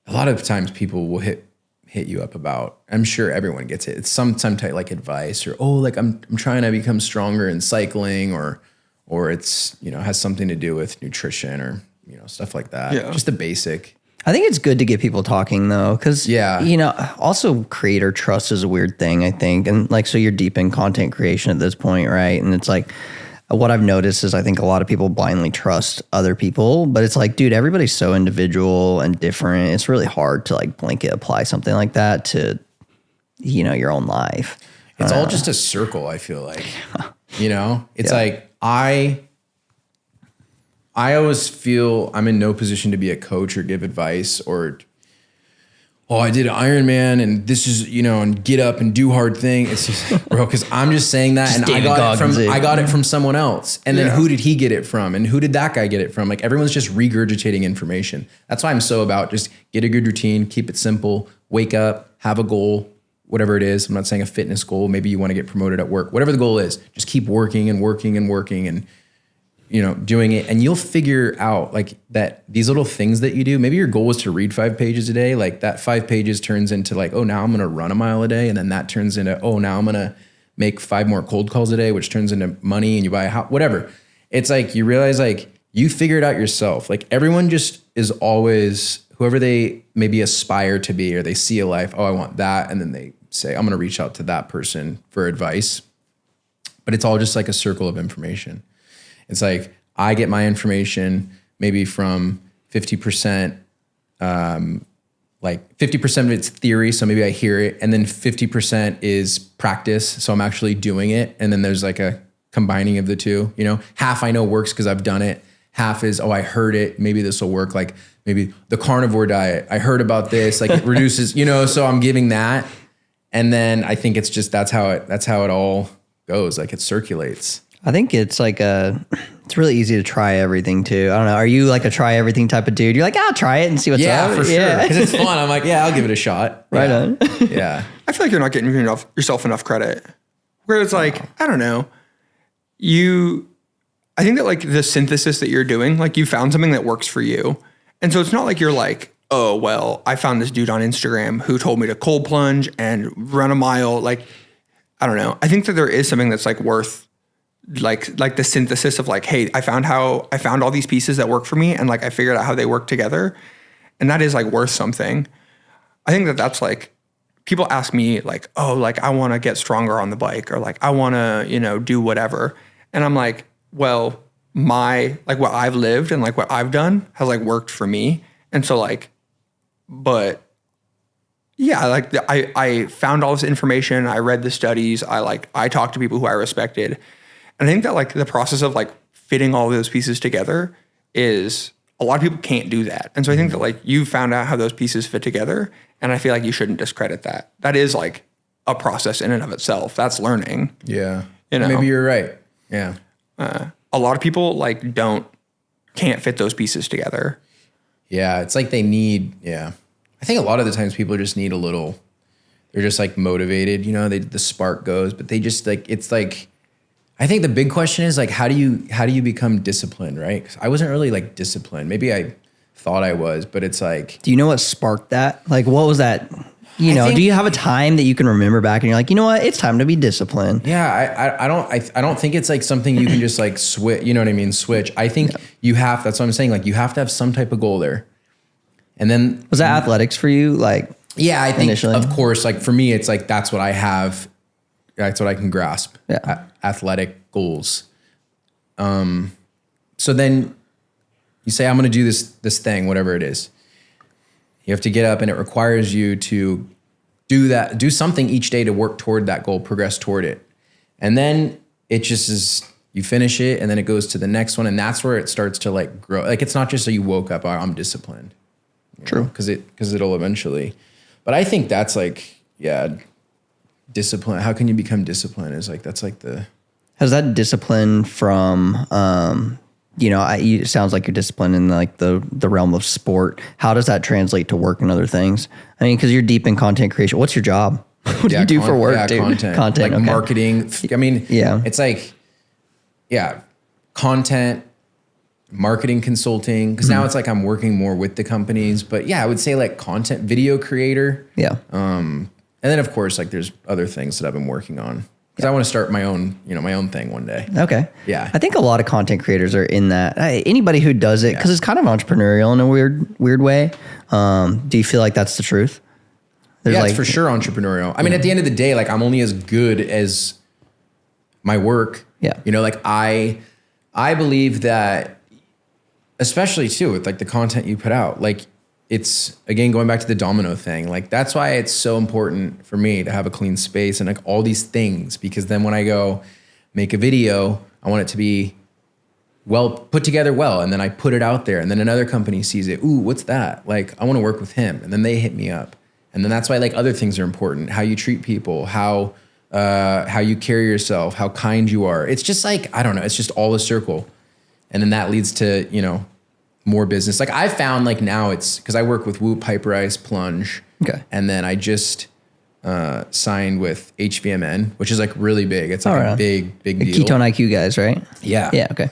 a lot of times people will hit you up about, I'm sure everyone gets it. It's some type like advice or, oh, like I'm trying to become stronger in cycling or it's, has something to do with nutrition or, stuff like that. Yeah. Just the basic. I think it's good to get people talking though. Cause also creator trust is a weird thing, I think. And like, so you're deep in content creation at this point, right? And it's like, what I've noticed is I think a lot of people blindly trust other people, but it's like, dude, everybody's so individual and different. It's really hard to like blanket apply something like that to, your own life. It's all just a circle, I feel like. It's like I always feel I'm in no position to be a coach or give advice or, I did an Iron Man and this is, and get up and do hard thing. It's just, bro, because I'm just saying that and I got it from someone else. And then who did he get it from? And who did that guy get it from? Like everyone's just regurgitating information. That's why I'm so about just get a good routine, keep it simple, wake up, have a goal, whatever it is. I'm not saying a fitness goal. Maybe you want to get promoted at work, whatever the goal is, just keep working and working and working and, doing it. And you'll figure out like that these little things that you do, maybe your goal was to read 5 pages a day. Like that 5 pages turns into like, oh, now I'm going to run a mile a day. And then that turns into, oh, now I'm going to make 5 more cold calls a day, which turns into money and you buy a house, whatever. It's like, you realize like you figure it out yourself. Like everyone just is always whoever they maybe aspire to be, or they see a life, oh, I want that. And then they say, I'm going to reach out to that person for advice. But it's all just like a circle of information. It's like I get my information maybe from 50%, like 50% of it's theory. So maybe I hear it, and then 50% is practice. So I'm actually doing it. And then there's like a combining of the two, half I know works because I've done it. Half is, I heard it. Maybe this will work. Like maybe the carnivore diet. I heard about this, like it reduces, so I'm giving that. And then I think it's just, that's how it all goes. Like it circulates. I think it's like it's really easy to try everything too. I don't know. Are you like a try everything type of dude? You're like, I'll try it and see what's up. Yeah, for sure. Because it's fun. I'm like, I'll give it a shot. Right on. Yeah. I feel like you're not getting yourself enough credit. Where it's like, I don't know. I think that like the synthesis that you're doing, like you found something that works for you. And so it's not like you're like, oh, well, I found this dude on Instagram who told me to cold plunge and run a mile. Like, I don't know. I think that there is something that's like worth like the synthesis of like, hey, I found all these pieces that work for me, and like I figured out how they work together, and that is like worth something. I think that that's like, people ask me like, oh, like I want to get stronger on the bike, or like I want to, do whatever. And I'm like, well, what I've lived and like what I've done has like worked for me. And so like, but yeah, like I found all this information. I read the studies. I talked to people who I respected. And I think that like the process of like fitting all those pieces together is, a lot of people can't do that. And so I think that like you found out how those pieces fit together, and I feel like you shouldn't discredit that. That is like a process in and of itself. That's learning. Yeah. Maybe you're right. Yeah. A lot of people like can't fit those pieces together. Yeah. It's like they need, I think a lot of the times people just need they're just like motivated, the spark goes, but they just like, it's like, I think the big question is like, how do you become disciplined, right? Because I wasn't really like disciplined. Maybe I thought I was, but it's like. Do you know what sparked that? Like, what was that? Do you have a time that you can remember back and you're like, you know what? It's time to be disciplined. Yeah, I don't think it's like something you can just like switch. You know what I mean? Switch. I think you have. That's what I'm saying. Like you have to have some type of goal there. And then was that athletics for you? Like, yeah, I think initially? Of course. Like for me, it's like that's what I have. That's what I can grasp. Yeah. Athletic goals. So then you say, I'm going to do this thing, whatever it is. You have to get up, and it requires you to do something each day to work toward that goal, progress toward it. And then it just is, you finish it, and then it goes to the next one. And that's where it starts to like grow. Like, it's not just that you woke up, I'm disciplined. True. Because it'll eventually, but I think that's like, discipline. How can you become disciplined is like, that's like has that discipline from, it sounds like you're disciplined in like the realm of sport. How does that translate to work and other things? I mean, because you're deep in content creation. What's your job? What do you do for work, dude? Content, like okay. Marketing. I mean, it's like, content, marketing, consulting. Because now it's like I'm working more with the companies. But I would say like content, video creator. Yeah. And then of course, like there's other things that I've been working on. Because I want to start my own thing one day. Okay. Yeah. I think a lot of content creators are in that. Anybody who does it, because it's kind of entrepreneurial in a weird way. Do you feel like that's the truth? It's for sure entrepreneurial. I mean, at the end of the day, like I'm only as good as my work. Yeah. You know, like I believe that, especially too with like the content you put out, like it's, again, going back to the domino thing, like that's why it's so important for me to have a clean space and like all these things, because then when I go make a video, I want it to be well put together well, and then I put it out there, and then another company sees it. Ooh, what's that? Like, I want to work with him, and then they hit me up, and then that's why like other things are important. How you treat people, how you carry yourself, how kind you are. It's just like, I don't know. It's just all a circle, and then that leads to, you know, more business. Like I found like now it's because I work with Whoop, Hyper Ice, Plunge, Okay. and then I just signed with HVMN, which is like really big. It's like a big The deal. Ketone IQ guys, right? Yeah. Yeah. Okay.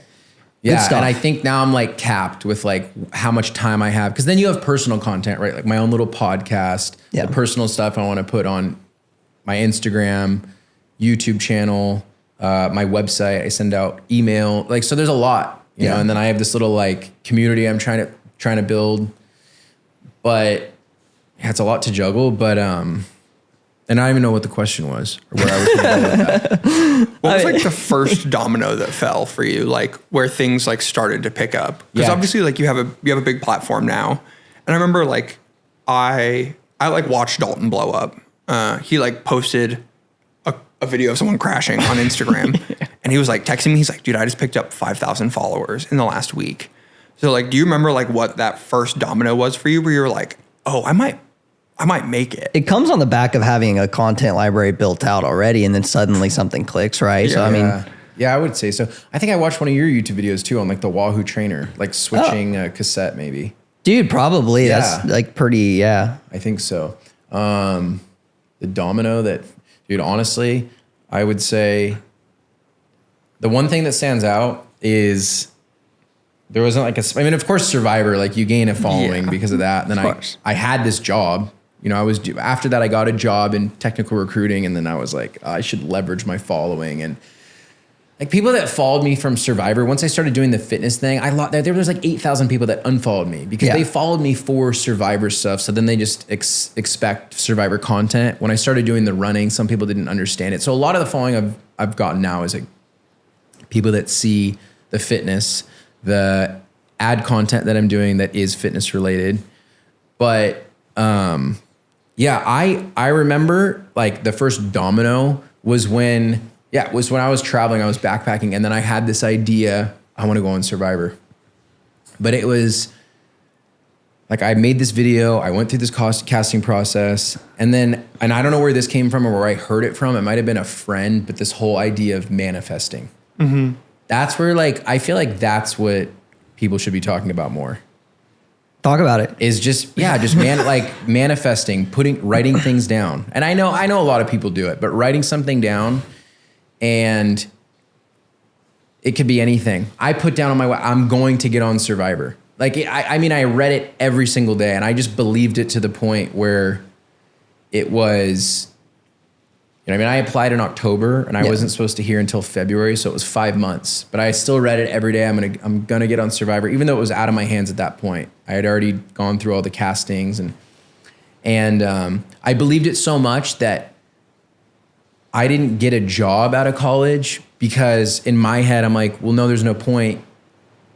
Yeah, stuff. and I think now I'm like capped with like how much time I have, because then you have personal content, right? Like my own little podcast, Yeah. the personal stuff I want to put on my Instagram, YouTube channel, my website. I send out email, like, so there's a lot, you know. And then I have this little like community I'm trying to build, but yeah, it's a lot to juggle. But and I don't even know what the question was or where I was going to go with that. What was like the first domino that fell for you, like where things like started to pick up? Because Yeah. obviously like you have a big platform now, and I remember like I like watched Dalton blow up. He like posted a video of someone crashing on Instagram, and he was like texting me. He's like, "Dude, I just picked up 5,000 followers in the last week." So like, do you remember like what that first domino was for you, where you were like, "Oh, I might make it"? It comes on the back of having a content library built out already, and then suddenly something clicks, right? So I mean, yeah, I would say so. I think I watched one of your YouTube videos too on like the Wahoo trainer, like switching a cassette maybe. dude, probably Yeah. that's like pretty. Yeah. I think so. The domino that, dude, honestly, I would say the one thing that stands out is there wasn't like I mean, of course, Survivor, like you gain a following because of that. And then I had this job, you know, after that I got a job in technical recruiting, and then I was like, I should leverage my following. And like people that followed me from Survivor, once I started doing the fitness thing, there was like 8,000 people that unfollowed me because they followed me for Survivor stuff. So then they just expect Survivor content. When I started doing the running, some people didn't understand it. So a lot of the following I've gotten now is like people that see the fitness, the ad content that I'm doing that is fitness related. But yeah, I remember like the first domino was when I was traveling, I was backpacking, and then I had this idea, I want to go on Survivor. But it was like I made this video, I went through this casting process, and I don't know where this came from or where I heard it from. It might have been a friend, but this whole idea of manifesting. Mm-hmm. That's where like, I feel like that's what people should be talking about more. Talk about it. Is just like manifesting, writing things down. And I know a lot of people do it, but writing something down, and it could be anything. I put down on I'm going to get on Survivor. Like, I mean, I read it every single day, and I just believed it to the point where it was, you know, I mean, I applied in October, and I wasn't supposed to hear until February, so it was 5 months. But I still read it every day. I'm gonna get on Survivor, even though it was out of my hands at that point. I had already gone through all the castings, and I believed it so much that I didn't get a job out of college, because in my head, I'm like, well, no, there's no point,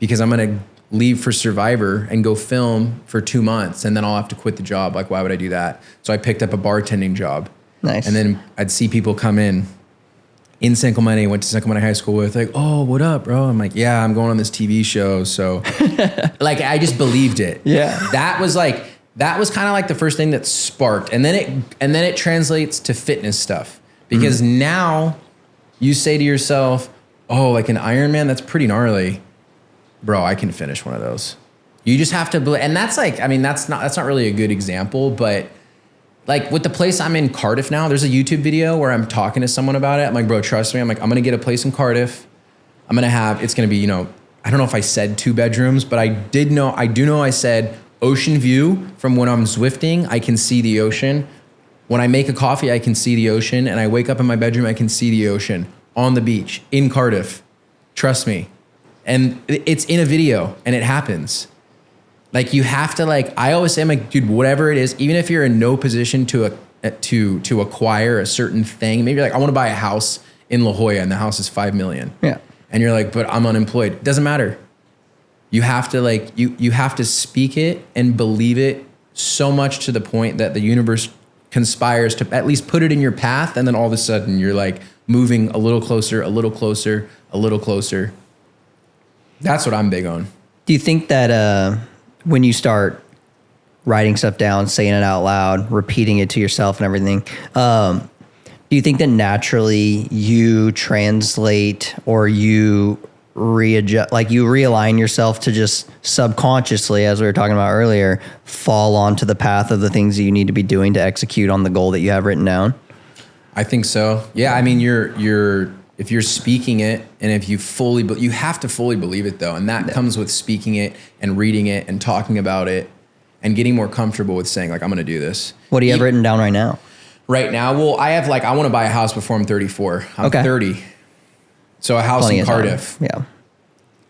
because I'm going to leave for Survivor and go film for 2 months, and then I'll have to quit the job. Like, why would I do that? So I picked up a bartending job. Nice. And then I'd see people come in San Clemente, went to San Clemente High School with, like, oh, what up, bro? I'm like, yeah, I'm going on this TV show. So like, I just believed it. Yeah. That was kind of like the first thing that sparked. And then it translates to fitness stuff. Because now you say to yourself, oh, like an Iron Man, that's pretty gnarly. Bro, I can finish one of those. You just have to believe. And that's like, I mean, that's not really a good example, but like with the place I'm in, Cardiff now, there's a YouTube video where I'm talking to someone about it. I'm like, bro, trust me. I'm like, I'm going to get a place in Cardiff. It's going to be, you know, I don't know if I said 2 bedrooms, but I do know I said ocean view. From when I'm Zwifting, I can see the ocean. When I make a coffee, I can see the ocean, and I wake up in my bedroom, I can see the ocean on the beach in Cardiff. Trust me. And it's in a video, and it happens. Like, you have to, like, I always say, I'm like, dude, whatever it is, even if you're in no position to acquire a certain thing, maybe you're like, I want to buy a house in La Jolla and the house is 5 million. Yeah. And you're like, but I'm unemployed. It doesn't matter. You have to like, you have to speak it and believe it so much to the point that the universe conspires to at least put it in your path. And then all of a sudden you're like moving a little closer, a little closer, a little closer. That's what I'm big on. Do you think that when you start writing stuff down, saying it out loud, repeating it to yourself and everything, do you think that naturally you translate or you readjust, like you realign yourself to just subconsciously, as we were talking about earlier, fall onto the path of the things that you need to be doing to execute on the goal that you have written down? I think so. Yeah. I mean, if you're speaking it and if you you have to fully believe it though. And that comes with speaking it and reading it and talking about it and getting more comfortable with saying like, I'm going to do this. What do you have written down right now? Right now, well, I have I want to buy a house before I'm 34. I'm 30. So a house Plenty in of Cardiff. time. Yeah.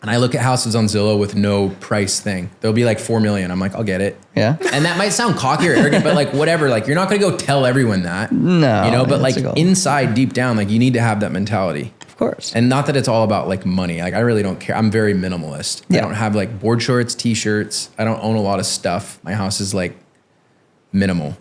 And I look at houses on Zillow with no price thing. They'll be like 4 million. I'm like, I'll get it. Yeah. And that might sound cocky or arrogant, but like whatever, like you're not going to go tell everyone that. No. But like inside, deep down, like you need to have that mentality. Of course. And not that it's all about like money. Like I really don't care. I'm very minimalist. Yeah. I don't have like board shorts, t-shirts. I don't own a lot of stuff. My house is like minimal.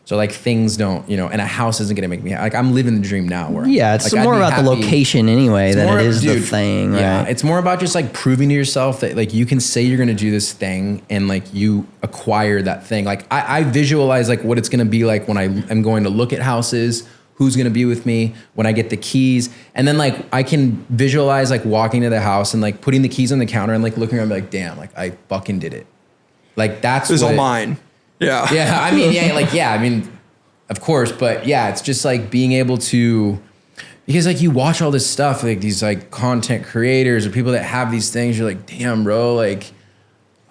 So like things don't, and a house isn't going to make me like I'm living the dream now. Where it's like, more about the location anyway than it is the thing. Yeah, right? It's more about just like proving to yourself that like you can say you're going to do this thing and like you acquire that thing. Like I visualize like what it's going to be like when I am going to look at houses, who's going to be with me when I get the keys. And then like I can visualize like walking to the house and like putting the keys on the counter and like looking around and be like, damn, like I fucking did it. Like that's all mine. Yeah. Yeah. I mean, of course, but yeah, it's just like being able to, because like you watch all this stuff, like these like content creators or people that have these things, you're like, damn, bro, like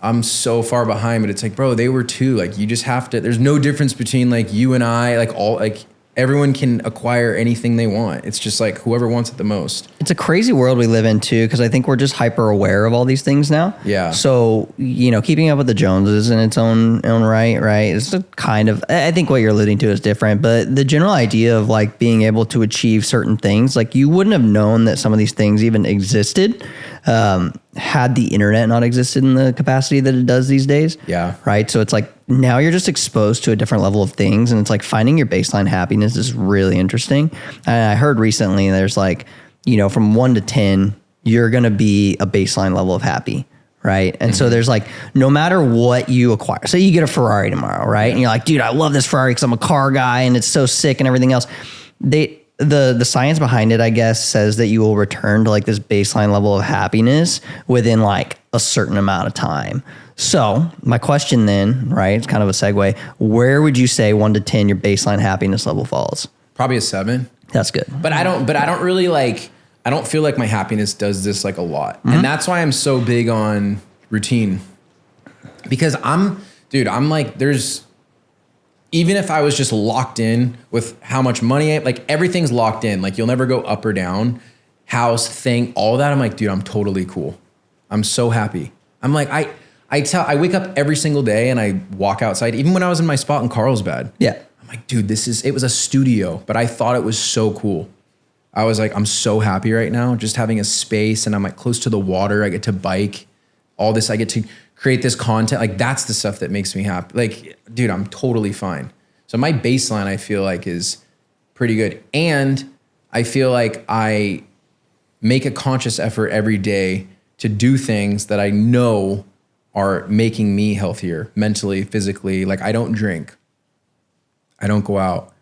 I'm so far behind, but it's like, bro, they were too. Like you just have to, there's no difference between like you and I, like all, like everyone can acquire anything they want. It's just like whoever wants it the most. It's a crazy world we live in too, because I think we're just hyper aware of all these things now. Yeah. So, keeping up with the Joneses in its own right? It's a kind of, I think what you're alluding to is different, but the general idea of like being able to achieve certain things, like you wouldn't have known that some of these things even existed had the internet not existed in the capacity that it does these days. Yeah. Right. So it's like now you're just exposed to a different level of things. And it's like finding your baseline happiness is really interesting. And I heard recently there's like, from 1 to 10, you're going to be a baseline level of happy. Right. And so there's like, no matter what you acquire, say you get a Ferrari tomorrow. Right. And you're like, dude, I love this Ferrari because I'm a car guy and it's so sick and everything else. The science behind it, I guess, says that you will return to like this baseline level of happiness within like a certain amount of time. So my question then, right, it's kind of a segue. Where would you say 1 to 10 your baseline happiness level falls? Probably a 7. That's good. But I don't really like, I don't feel like my happiness does this like a lot. Mm-hmm. And that's why I'm so big on routine. Because I'm like, even if I was just locked in with how much money like everything's locked in, like you'll never go up or down, house, thing, all that. I'm like, dude, I'm totally cool. I'm so happy. I'm like, I wake up every single day and I walk outside, even when I was in my spot in Carlsbad. Yeah. I'm like, dude, it was a studio, but I thought it was so cool. I was like, I'm so happy right now, just having a space and I'm like close to the water. I get to bike, all this, I get to create this content. Like that's the stuff that makes me happy. Like, dude, I'm totally fine. So my baseline, I feel like is pretty good. And I feel like I make a conscious effort every day to do things that I know are making me healthier mentally, physically. Like I don't drink. I don't go out.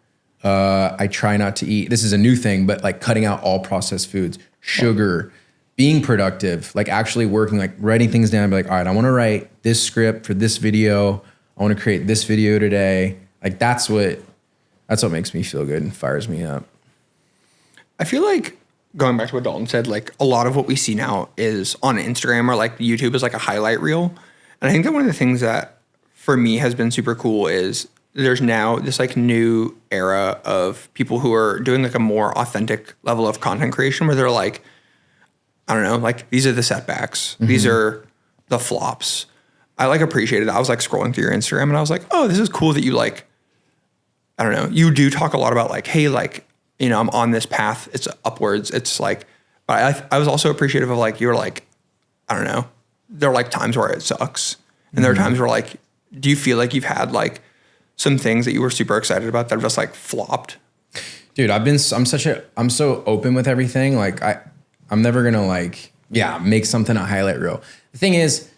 I try not to eat. This is a new thing, but like cutting out all processed foods, sugar, being productive, like actually working, like writing things down, be like, all right, I want to write this script for this video. I want to create this video today. Like that's what makes me feel good and fires me up. I feel like going back to what Dalton said, like a lot of what we see now is on Instagram or like YouTube is like a highlight reel. And I think that one of the things that for me has been super cool is there's now this like new era of people who are doing like a more authentic level of content creation where they're like, I don't know, like these are the setbacks. Mm-hmm. These are the flops. I like appreciated that. I was like scrolling through your Instagram and I was like, oh, this is cool that you like, I don't know. You do talk a lot about like, hey, like I'm on this path. It's upwards. It's like, but I was also appreciative of like, you were like, I don't know. There are like times where it sucks. And there are times where like, do you feel like you've had like some things that you were super excited about that have just like flopped? Dude, I'm so open with everything. Like I'm never going to like, make something a highlight reel. The thing is,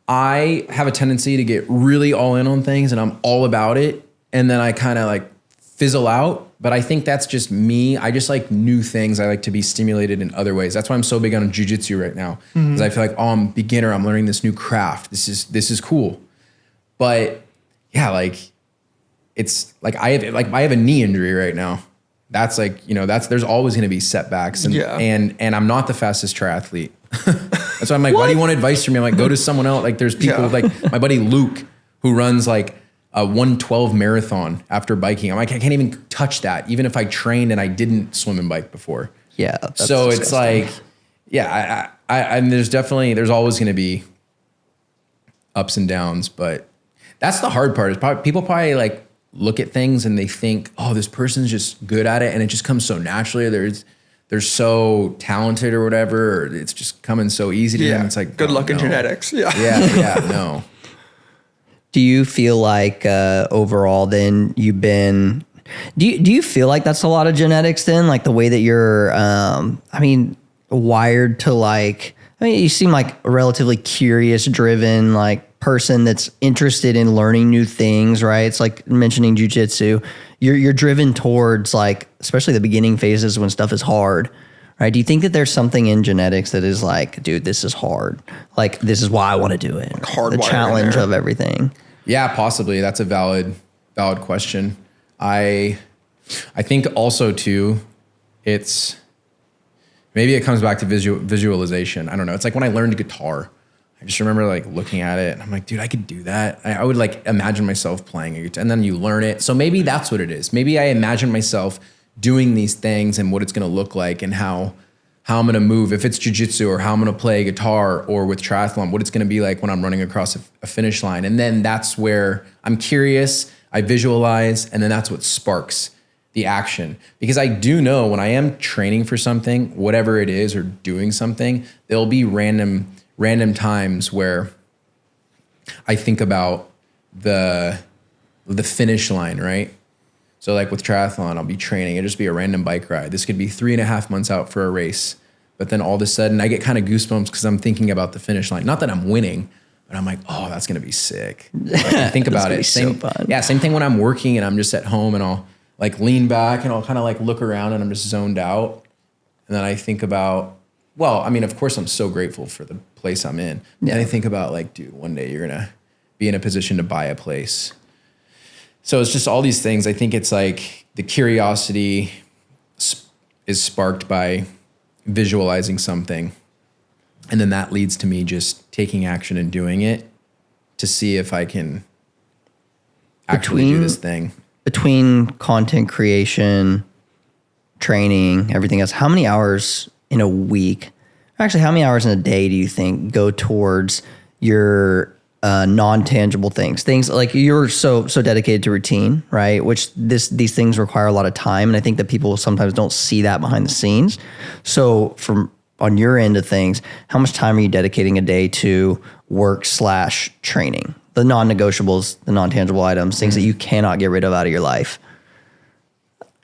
I have a tendency to get really all in on things and I'm all about it. And then I kind of like fizzle out. But I think that's just me. I just like new things. I like to be stimulated in other ways. That's why I'm so big on jiu-jitsu right now. Because I feel like, I'm a beginner. I'm learning this new craft. This is cool. But yeah, like it's like I have a knee injury right now. That's like, there's always going to be setbacks. And I'm not the fastest triathlete. That's why I'm like, why do you want advice from me? I'm like, go to someone else. Like there's people like my buddy Luke who runs like a 1:12 marathon after biking. I'm like, I can't even touch that, even if I trained and I didn't swim and bike before. Yeah. So disgusting. It's like, and there's always going to be ups and downs, but that's the hard part is people probably like look at things and they think, oh, this person's just good at it. And it just comes so naturally. They're so talented or whatever, or it's just coming so easy to them. It's like, good luck in genetics. No. Do you feel like overall then you've been, do you feel like that's a lot of genetics then? Like the way that you're, wired to like, you seem like a relatively curious, driven, like person that's interested in learning new things, right? It's like mentioning jujitsu. You're driven towards like, especially the beginning phases when stuff is hard, right? Do you think that there's something in genetics that is like, dude, this is hard. Like, this is why I want to do it. The challenge of everything. Yeah, possibly. That's a valid question. I think also too, maybe it comes back to visualization. I don't know. It's like when I learned guitar, I just remember like looking at it and I'm like, dude, I could do that. I would like imagine myself playing it, and then you learn it. So maybe that's what it is. Maybe I imagine myself doing these things and what it's going to look like and how I'm going to move. If it's jiu-jitsu, or how I'm going to play guitar, or with triathlon, what it's going to be like when I'm running across a finish line. And then that's where I'm curious, I visualize, and then that's what sparks the action. Because I do know when I am training for something, whatever it is, or doing something, there'll be random times where I think about the finish line, right? So like with triathlon, I'll be training. It'll just be a random bike ride. This could be 3.5 months out for a race. But then all of a sudden I get kind of goosebumps because I'm thinking about the finish line. Not that I'm winning, but I'm like, oh, that's going to be sick. Like, I think about it. Same thing when I'm working and I'm just at home and I'll like lean back and I'll kind of like look around and I'm just zoned out. And then I think about, of course I'm so grateful for the place I'm in. Yeah. And I think about like, dude, one day you're going to be in a position to buy a place. So it's just all these things. I think it's like the curiosity is sparked by visualizing something. And then that leads to me just taking action and doing it to see if I can actually do this thing. Between content creation, training, everything else, how many hours in a week, actually how many hours in a day do you think go towards your non-tangible things like you're so dedicated to routine, right? Which these things require a lot of time. And I think that people sometimes don't see that behind the scenes. So from on your end of things, how much time are you dedicating a day to work/training? The non-negotiables, the non-tangible items, things that you cannot get rid of out of your life.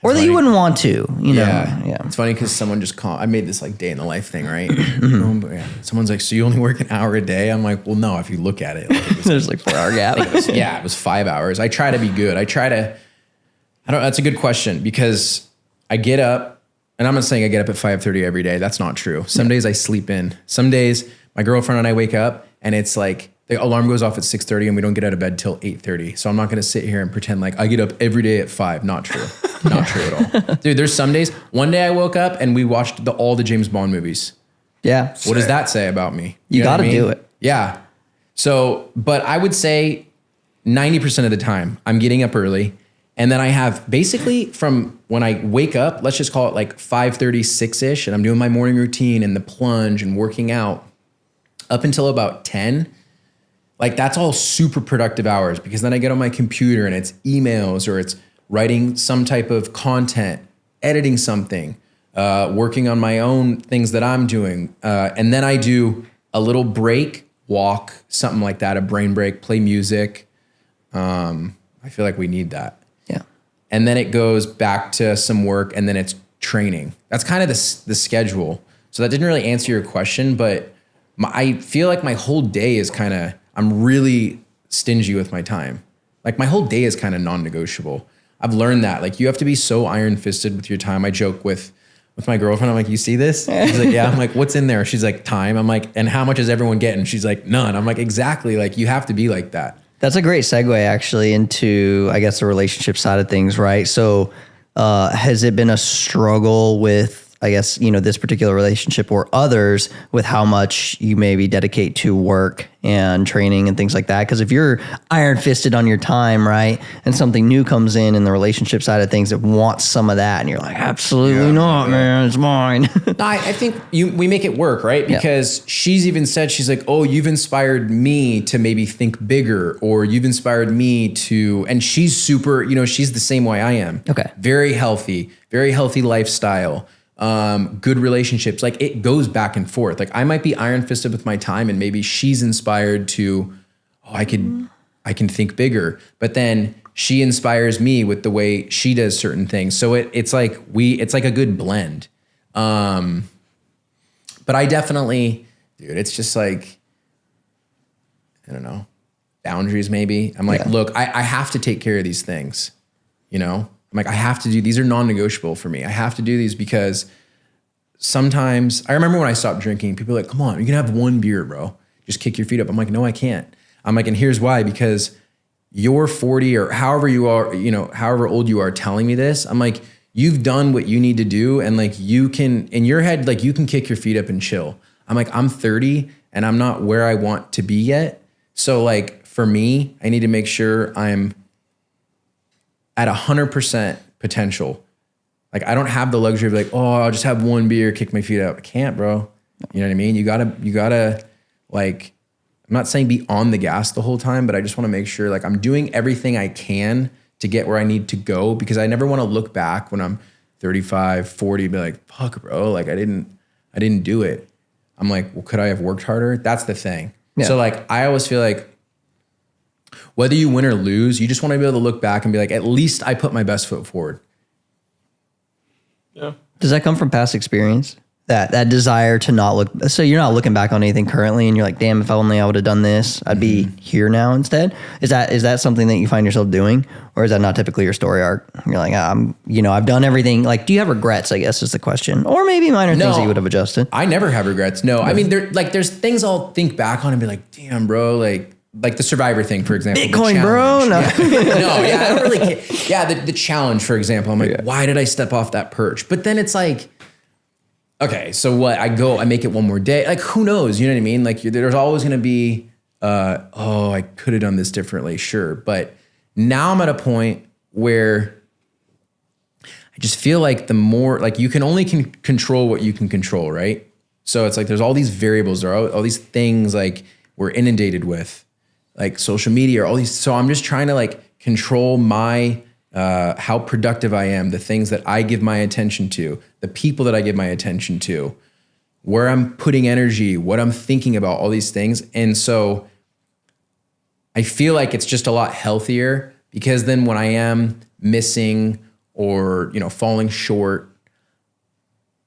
Or that you wouldn't want to, Yeah. It's funny because someone just I made this like day in the life thing, right? Someone's like, so you only work an hour a day? I'm like, well, no, if you look at it. Like there's like 4 hour gap. It was 5 hours. I try to be good. That's a good question because I get up, and I'm not saying I get up at 5:30 every day. That's not true. Some days I sleep in. Some days my girlfriend and I wake up and it's like, the alarm goes off at 6:30 and we don't get out of bed till 8:30. So I'm not going to sit here and pretend like I get up every day at 5. Not true. Not true at all. Dude, there's some days. One day I woke up and we watched all the James Bond movies. Yeah. What does that say about me? You got to do it. Yeah. So, but I would say 90% of the time I'm getting up early. And then I have basically from when I wake up, let's just call it like 5:30, 6-ish, and I'm doing my morning routine and the plunge and working out up until about 10. Like that's all super productive hours because then I get on my computer and it's emails or it's writing some type of content editing something, working on my own things that I'm doing. And then I do a little break, walk, something like that, a brain break, play music. I feel like we need that. Yeah. And then it goes back to some work, and then it's training. That's kind of the schedule. So that didn't really answer your question, but I feel like my whole day is I'm really stingy with my time. Like my whole day is kind of non-negotiable. I've learned that. Like you have to be so iron-fisted with your time. I joke with my girlfriend. I'm like, you see this? She's like, yeah. I'm like, what's in there? She's like, time. I'm like, and how much is everyone getting? She's like, none. I'm like, exactly. Like you have to be like that. That's a great segue actually into, I guess, the relationship side of things, right? So has it been a struggle with, I guess, this particular relationship or others with how much you maybe dedicate to work and training and things like that? Because if you're iron fisted on your time, right, and something new comes in the relationship side of things that wants some of that, and you're like, absolutely not, man, it's mine. No, I think we make it work, right? Because she's even said, she's like, oh, you've inspired me to maybe think bigger, or you've inspired me to, and she's super, she's the same way I am. Okay. Very healthy lifestyle. Good relationships, like it goes back and forth. Like I might be iron fisted with my time, and maybe she's inspired to, I can think bigger, but then she inspires me with the way she does certain things. So it's like a good blend. But I definitely, dude, it's just like, I don't know, boundaries maybe. I'm like, look, I have to take care of these things, I'm like, I have to do, these are non-negotiable for me. I have to do these because sometimes, I remember when I stopped drinking, people were like, come on, you can have one beer, bro. Just kick your feet up. I'm like, no, I can't. I'm like, and here's why, because you're 40 or however you are, however old you are telling me this. I'm like, you've done what you need to do. And like, you can, in your head, like you can kick your feet up and chill. I'm like, I'm 30 and I'm not where I want to be yet. So like for me, I need to make sure I'm at 100% potential. Like I don't have the luxury of like, oh, I'll just have one beer, kick my feet up. I can't, bro. You know what I mean? You gotta like, I'm not saying be on the gas the whole time, but I just want to make sure like I'm doing everything I can to get where I need to go, because I never want to look back when I'm 35, 40, be like, fuck, bro, like I didn't do it. I'm like, well, could I have worked harder? That's the thing. Yeah. So like, I always feel like whether you win or lose, you just want to be able to look back and be like, at least I put my best foot forward. Yeah. Does that come from past experience? That desire to not look, so you're not looking back on anything currently and you're like, damn, if only I would have done this, I'd be here now instead. Is that something that you find yourself doing, or is that not typically your story arc? You're like, I've done everything. Like, do you have regrets, I guess is the question, or maybe minor things that you would have adjusted? I never have regrets. No. I mean, there's things I'll think back on and be like, damn, bro, like the Survivor thing, for example. Bitcoin, bro. No. I don't really care. Yeah. The challenge, for example, I'm like, why did I step off that perch? But then it's like, okay, so what? I make it one more day. Like, who knows? You know what I mean? Like, there's always going to be, I could have done this differently. Sure. But now I'm at a point where I just feel like the more, like you can only control what you can control, right? So it's like, there's all these variables, there are all these things like we're inundated with, like social media or all these. So I'm just trying to like control my, how productive I am, the things that I give my attention to, the people that I give my attention to, where I'm putting energy, what I'm thinking about, all these things. And so I feel like it's just a lot healthier, because then when I am missing or, falling short,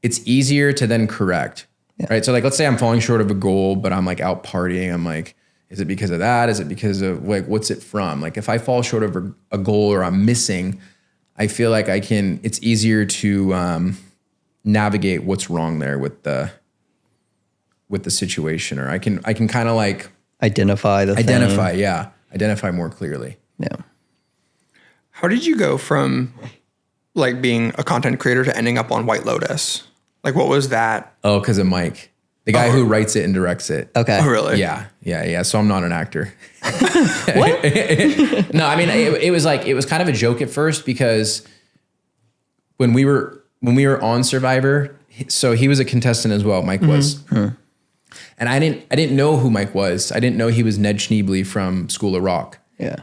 it's easier to then correct, right? So like, let's say I'm falling short of a goal, but I'm like out partying. I'm like, is it because of that? Is it because of like, what's it from? Like if I fall short of a goal or I'm missing, I feel like it's easier to navigate what's wrong there with the situation, or I can kind of like identify more clearly. Yeah. How did you go from like being a content creator to ending up on White Lotus? Like what was that? Oh, because of Mike. The guy who writes it and directs it. Okay. Oh, really? Yeah. So I'm not an actor. What? No, I mean, it was kind of a joke at first, because when we were on Survivor, so he was a contestant as well. Mike was. Mm-hmm. And I didn't know who Mike was. I didn't know he was Ned Schneebly from School of Rock. Yeah.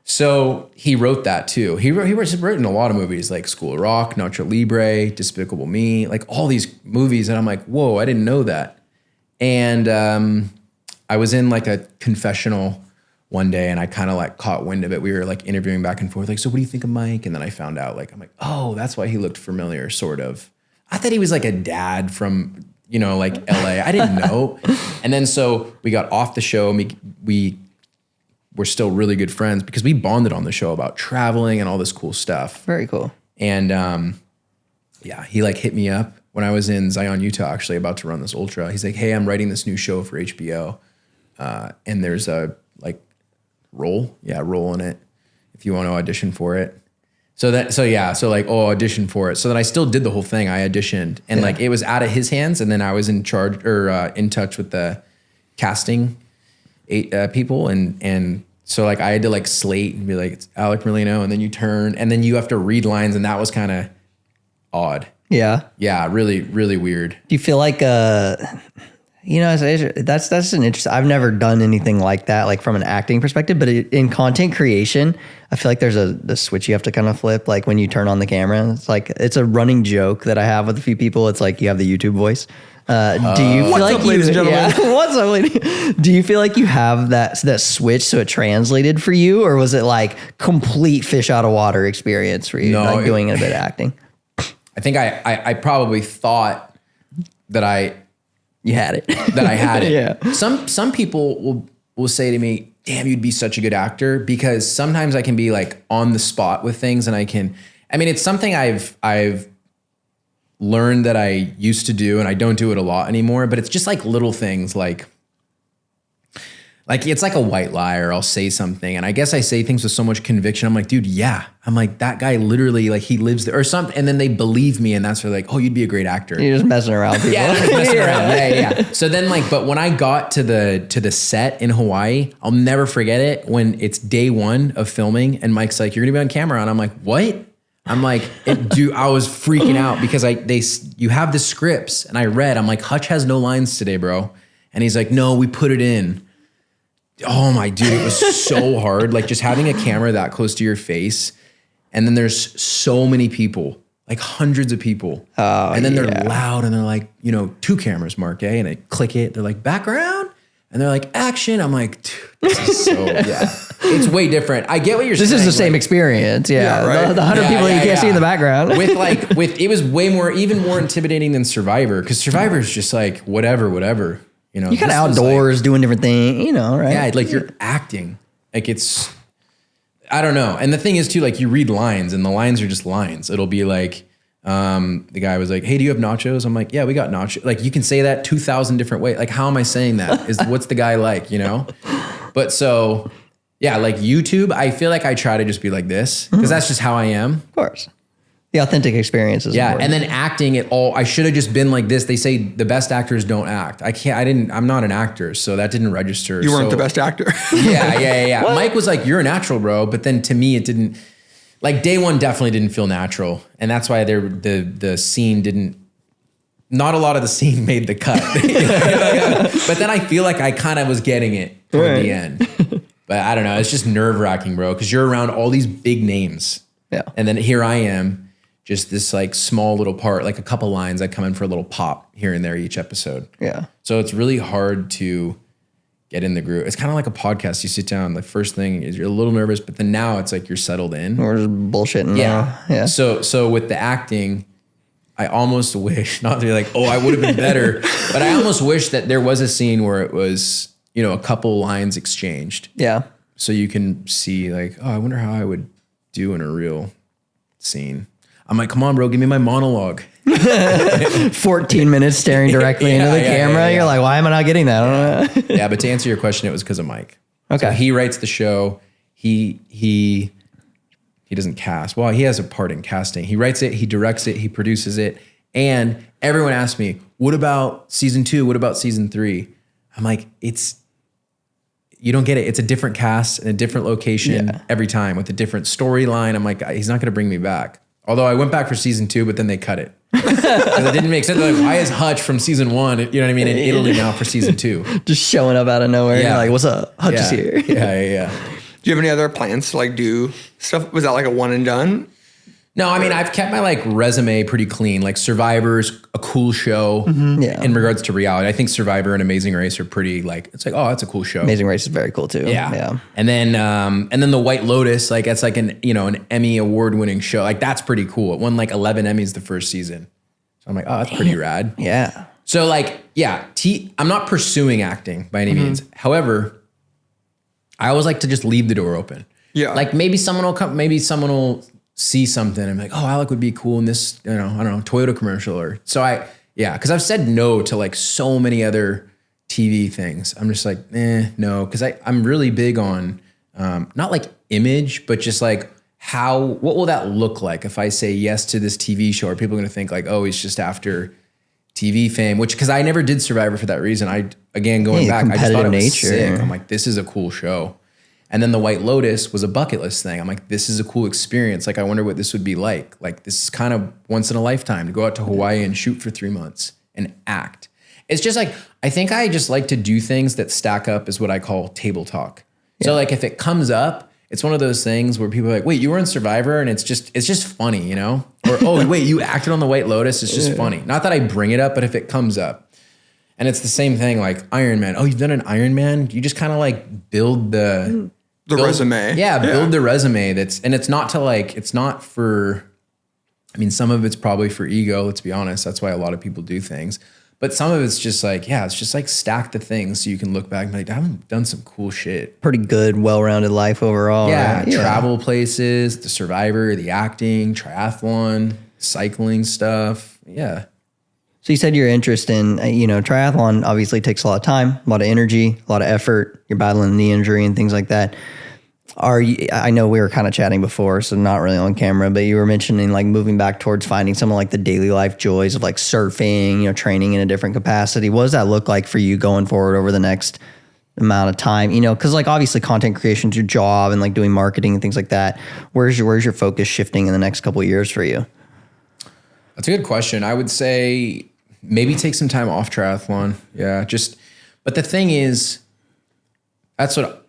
So he wrote that too. He written a lot of movies like School of Rock, Nacho Libre, Despicable Me, like all these movies. And I'm like, whoa, I didn't know that. And I was in like a confessional one day and I kind of like caught wind of it. We were like interviewing back and forth, like, so what do you think of Mike? And then I found out I'm like, oh, that's why he looked familiar, sort of. I thought he was like a dad from, like LA. I didn't know. And then so we got off the show and we were still really good friends because we bonded on the show about traveling and all this cool stuff. Very cool. And he like hit me up when I was in Zion, Utah, actually about to run this ultra. He's like, hey, I'm writing this new show for HBO. And there's a like role in it if you want to audition for it. So audition for it. So then I still did the whole thing. I auditioned and like it was out of his hands. And then I was in charge or in touch with the casting people. And so like I had to like slate and be like, it's Alec Merlino. And then you turn and then you have to read lines. And that was kind of odd. Yeah. Yeah. Really, really weird. Do you feel like, that's an interesting, I've never done anything like that, like from an acting perspective, but in content creation, I feel like there's the switch you have to kind of flip. Like when you turn on the camera, it's like, it's a running joke that I have with a few people. It's like, you have the YouTube voice. Do you feel like ladies and gentlemen? Yeah, what's up, lady? Do you feel like you have that switch so it translated for you, or was it like complete fish out of water experience for you, No, like doing a bit of acting? I think I probably thought that You had it. that I had it. Yeah. Some people will say to me, damn, you'd be such a good actor, because sometimes I can be like on the spot with things and it's something I've learned that I used to do and I don't do it a lot anymore, but it's just like little things like it's like a white lie, or I'll say something and I guess I say things with so much conviction. I'm like, dude, yeah. I'm like, that guy literally, like he lives there or something. And then they believe me and that's where like, oh, you'd be a great actor. You're just messing around people. Yeah, just messing around. Yeah. So then but when I got to the set in Hawaii, I'll never forget it when it's day one of filming and Mike's like, you're gonna be on camera. And I'm like, what? I'm like, dude, I was freaking out because you have the scripts and I read, I'm like, Hutch has no lines today, bro. And he's like, no, we put it in. Oh my dude, it was so hard. Like just having a camera that close to your face. And then there's so many people, like hundreds of people. Oh, and then they're loud and they're like, 2 cameras, Mark, eh? And I click it. They're like, background. And they're like, action. I'm like, dude, this is so, it's way different. I get what you're saying. This is the same experience. Yeah. Right. The 100 people you can't see in the background. It was even more intimidating than Survivor, because Survivor is just like, whatever. You kind of outdoors doing different things, right? Yeah, like you're acting. Like I don't know. And the thing is too, like you read lines and the lines are just lines. It'll be like, the guy was like, hey, do you have nachos? I'm like, yeah, we got nachos. Like you can say that 2,000 different ways. Like, how am I saying that? What's the guy like, But so, yeah, like YouTube, I feel like I try to just be like this because that's just how I am. Of course. The authentic experience is important. And then acting I should have just been like this. They say the best actors don't act. I'm not an actor, so that didn't register. You weren't the best actor. Yeah. Mike was like, you're a natural, bro. But then to me, it didn't, like day one definitely didn't feel natural. And that's why the scene didn't, not a lot of the scene made the cut. But then I feel like I kind of was getting it toward the end. But I don't know. It's just nerve wracking, bro. Because you're around all these big names. Yeah. And then here I am. Just this like small little part, like a couple lines that come in for a little pop here and there each episode. Yeah. So it's really hard to get in the groove. It's kind of like a podcast. You sit down, the first thing is you're a little nervous, but then now it's like you're settled in. We're just bullshitting. Yeah. So with the acting, I almost wish, not to be like, oh, I would have been better, but I almost wish that there was a scene where it was, a couple lines exchanged. Yeah. So you can see like, oh, I wonder how I would do in a real scene. I'm like, come on, bro, give me my monologue. 14 minutes staring directly into the camera. You're like, why am I not getting that? I don't know. Yeah, but to answer your question, it was because of Mike. Okay. So he writes the show. He doesn't cast. Well, he has a part in casting. He writes it, he directs it, he produces it. And everyone asks me, what about season 2? What about season 3? I'm like, you don't get it. It's a different cast and a different location every time with a different storyline. I'm like, he's not going to bring me back. Although I went back for season 2, but then they cut it. Because it didn't make sense. They're like, why is Hutch from season 1, you know what I mean, in Italy now for season 2? Just showing up out of nowhere. Yeah. You're like, what's up? Hutch is here. Yeah. Do you have any other plans to like do stuff? Was that like a one and done? No, I mean, I've kept my like resume pretty clean. Like Survivor's a cool show in regards to reality. I think Survivor and Amazing Race are pretty like, it's like, oh, that's a cool show. Amazing Race is very cool too. Yeah. And then the White Lotus, like it's like an Emmy award winning show. Like that's pretty cool. It won like 11 Emmys the first season. So I'm like, oh, that's pretty rad. Yeah. So like, yeah, I'm not pursuing acting by any means. However, I always like to just leave the door open. Yeah. Like maybe someone will come, maybe someone will see something and be like, oh, Alec would be cool in this, I don't know, Toyota commercial or because I've said no to like so many other TV things. I'm just like, no, because I'm really big on not like image, but just like what will that look like if I say yes to this TV show? Are people going to think like, oh, he's just after TV fame? Which, because I never did Survivor for that reason. Going back, I just thought it was sick. I'm like, this is a cool show. And then the White Lotus was a bucket list thing. I'm like, this is a cool experience. Like, I wonder what this would be like. Like, this is kind of once in a lifetime to go out to Hawaii and shoot for 3 months and act. It's just like, I think I just like to do things that stack up as what I call table talk. Yeah. So like, if it comes up, it's one of those things where people are like, wait, you were in Survivor? And it's just funny, you know? Or, oh, wait, you acted on the White Lotus? It's just funny. Not that I bring it up, but if it comes up. And it's the same thing like Iron Man. Oh, you've done an Iron Man? You just kind of like build the resume. Yeah, build the resume it's not for, I mean, some of it's probably for ego, let's be honest. That's why a lot of people do things. But some of it's just like, it's just like stack the things so you can look back and be like, I've done some cool shit. Pretty good, well-rounded life overall. Yeah, right? Travel places, the Survivor, the acting, triathlon, cycling stuff. Yeah. So you said your interest in, triathlon obviously takes a lot of time, a lot of energy, a lot of effort. You're battling a knee injury and things like that. I know we were kind of chatting before, so not really on camera, but you were mentioning like moving back towards finding some of like the daily life joys of like surfing, training in a different capacity. What does that look like for you going forward over the next amount of time? Because like obviously content creation is your job and like doing marketing and things like that. Where's your focus shifting in the next couple of years for you? That's a good question. I would say maybe take some time off triathlon. Yeah, but the thing is, that's what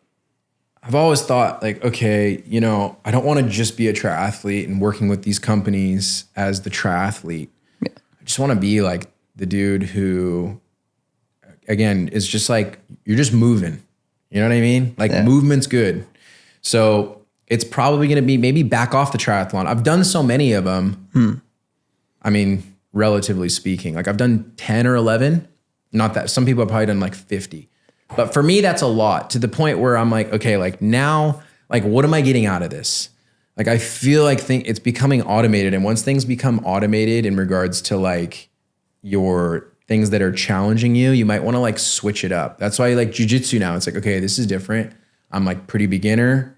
I've always thought, like, okay, I don't want to just be a triathlete and working with these companies as the triathlete. Yeah. I just want to be like the dude who, again, is just like, you're just moving. You know what I mean? Like movement's good. So it's probably going to be maybe back off the triathlon. I've done so many of them. I mean, relatively speaking, like I've done 10 or 11, not that. Some people have probably done like 50. But for me, that's a lot, to the point where I'm like, okay, like now, like what am I getting out of this? Like I feel like it's becoming automated. And once things become automated in regards to like your things that are challenging you, you might want to like switch it up. That's why I like jujitsu now. It's like, okay, this is different. I'm like pretty beginner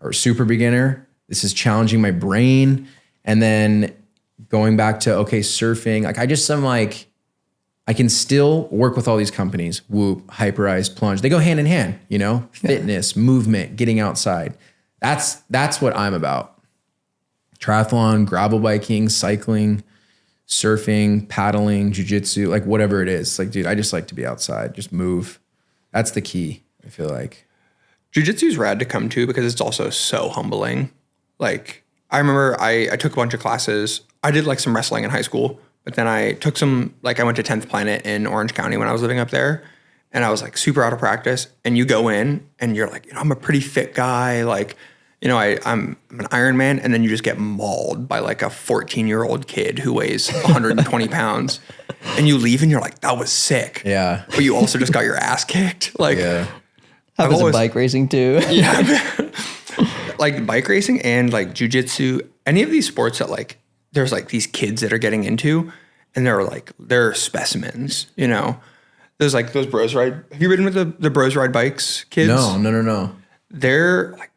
or super beginner. This is challenging my brain. And then going back to, okay, surfing, like I'm like, I can still work with all these companies, Whoop, Hyperice, Plunge. They go hand in hand, fitness, movement, getting outside. That's what I'm about. Triathlon, gravel biking, cycling, surfing, paddling, jujitsu, like whatever it is. Like, dude, I just like to be outside, just move. That's the key, I feel like. Jiu-jitsu is rad to come to because it's also so humbling. Like, I remember I took a bunch of classes. I did like some wrestling in high school. But then I took some, like I went to 10th Planet in Orange County when I was living up there. And I was like super out of practice. And you go in and you're like, I'm a pretty fit guy. Like, I'm an Iron Man. And then you just get mauled by like a 14-year-old kid who weighs 120 pounds. And you leave and you're like, that was sick. Yeah. But you also just got your ass kicked. Like, happens in bike racing too. Yeah. Like bike racing and like jujitsu, any of these sports that like, there's like these kids that are getting into, and they're specimens, There's like those bros ride. Have you ridden with the bros ride bikes kids? No. They're like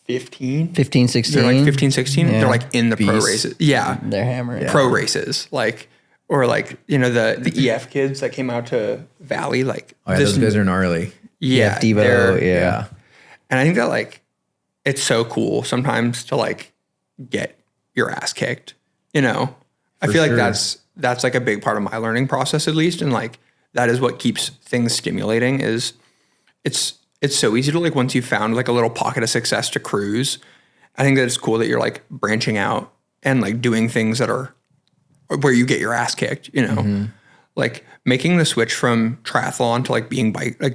15, 16. They're like 15, 16. Yeah. They're like in the pro races. Yeah. They're hammering. Pro races. Like, or like, the EF kids that came out to Valley. Like, those guys are gnarly. Yeah. Devo. Yeah. And I think that like, it's so cool sometimes to like get your ass kicked, I feel like that's like a big part of my learning process, at least. And like, that is what keeps things stimulating. Is it's it's so easy to like, once you've found like a little pocket of success to cruise, I think that it's cool that you're like branching out and like doing things that are where you get your ass kicked, you know, like making the switch from triathlon to like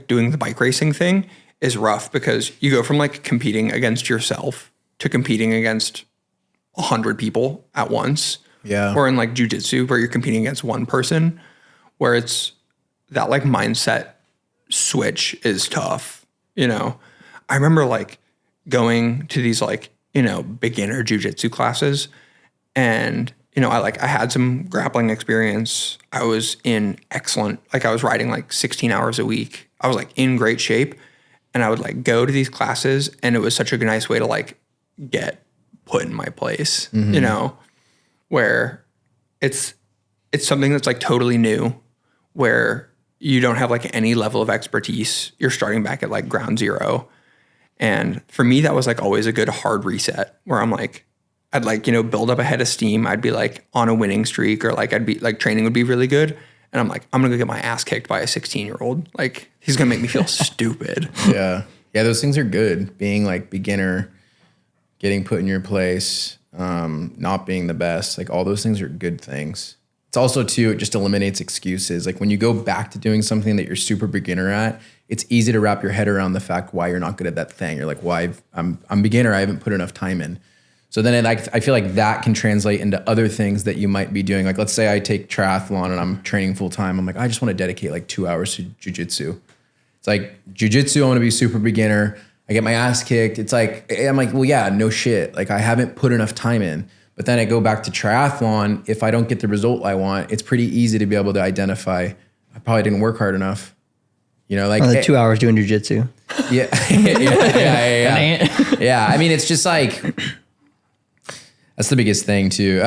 doing the bike racing thing is rough because you go from like competing against yourself to competing against 100 people at once. Yeah. Or in like jujitsu where you're competing against one person, where it's that like mindset switch is tough. You know, I remember like going to these like, you know, beginner jujitsu classes, and, you know, I had some grappling experience. I was in excellent, like I was riding like 16 hours a week. I was like in great shape, and I would like go to these classes, and it was such a nice way to like get put in my place, you know, where it's something that's like totally new, where you don't have like any level of expertise. You're starting back at like ground zero. And for me, that was like always a good hard reset where I'm like, I'd like, you know, build up a head of steam. I'd be like on a winning streak, or like I'd be like training would be really good. And I'm like, I'm going to go get my ass kicked by a 16-year-old. Like he's going to make me feel stupid. Yeah. Yeah. Those things are good. Being like beginner, getting put in your place, not being the best, like all those things are good things. It's also too, it just eliminates excuses. Like when you go back to doing something that you're super beginner at, it's easy to wrap your head around the fact why you're not good at that thing. You're like, why I'm beginner, I haven't put enough time in. So then I feel like that can translate into other things that you might be doing. Like let's say I take triathlon and I'm training full time. I'm like, I just want to dedicate like 2 hours to jujitsu. It's like jujitsu, I want to be super beginner. I get my ass kicked. It's like, I'm like, well, yeah, no shit. Like I haven't put enough time in. But then I go back to triathlon. If I don't get the result I want, it's pretty easy to be able to identify I probably didn't work hard enough. You know, like the 2 hours doing jujitsu. Yeah. Yeah. I mean, it's just like, that's the biggest thing too.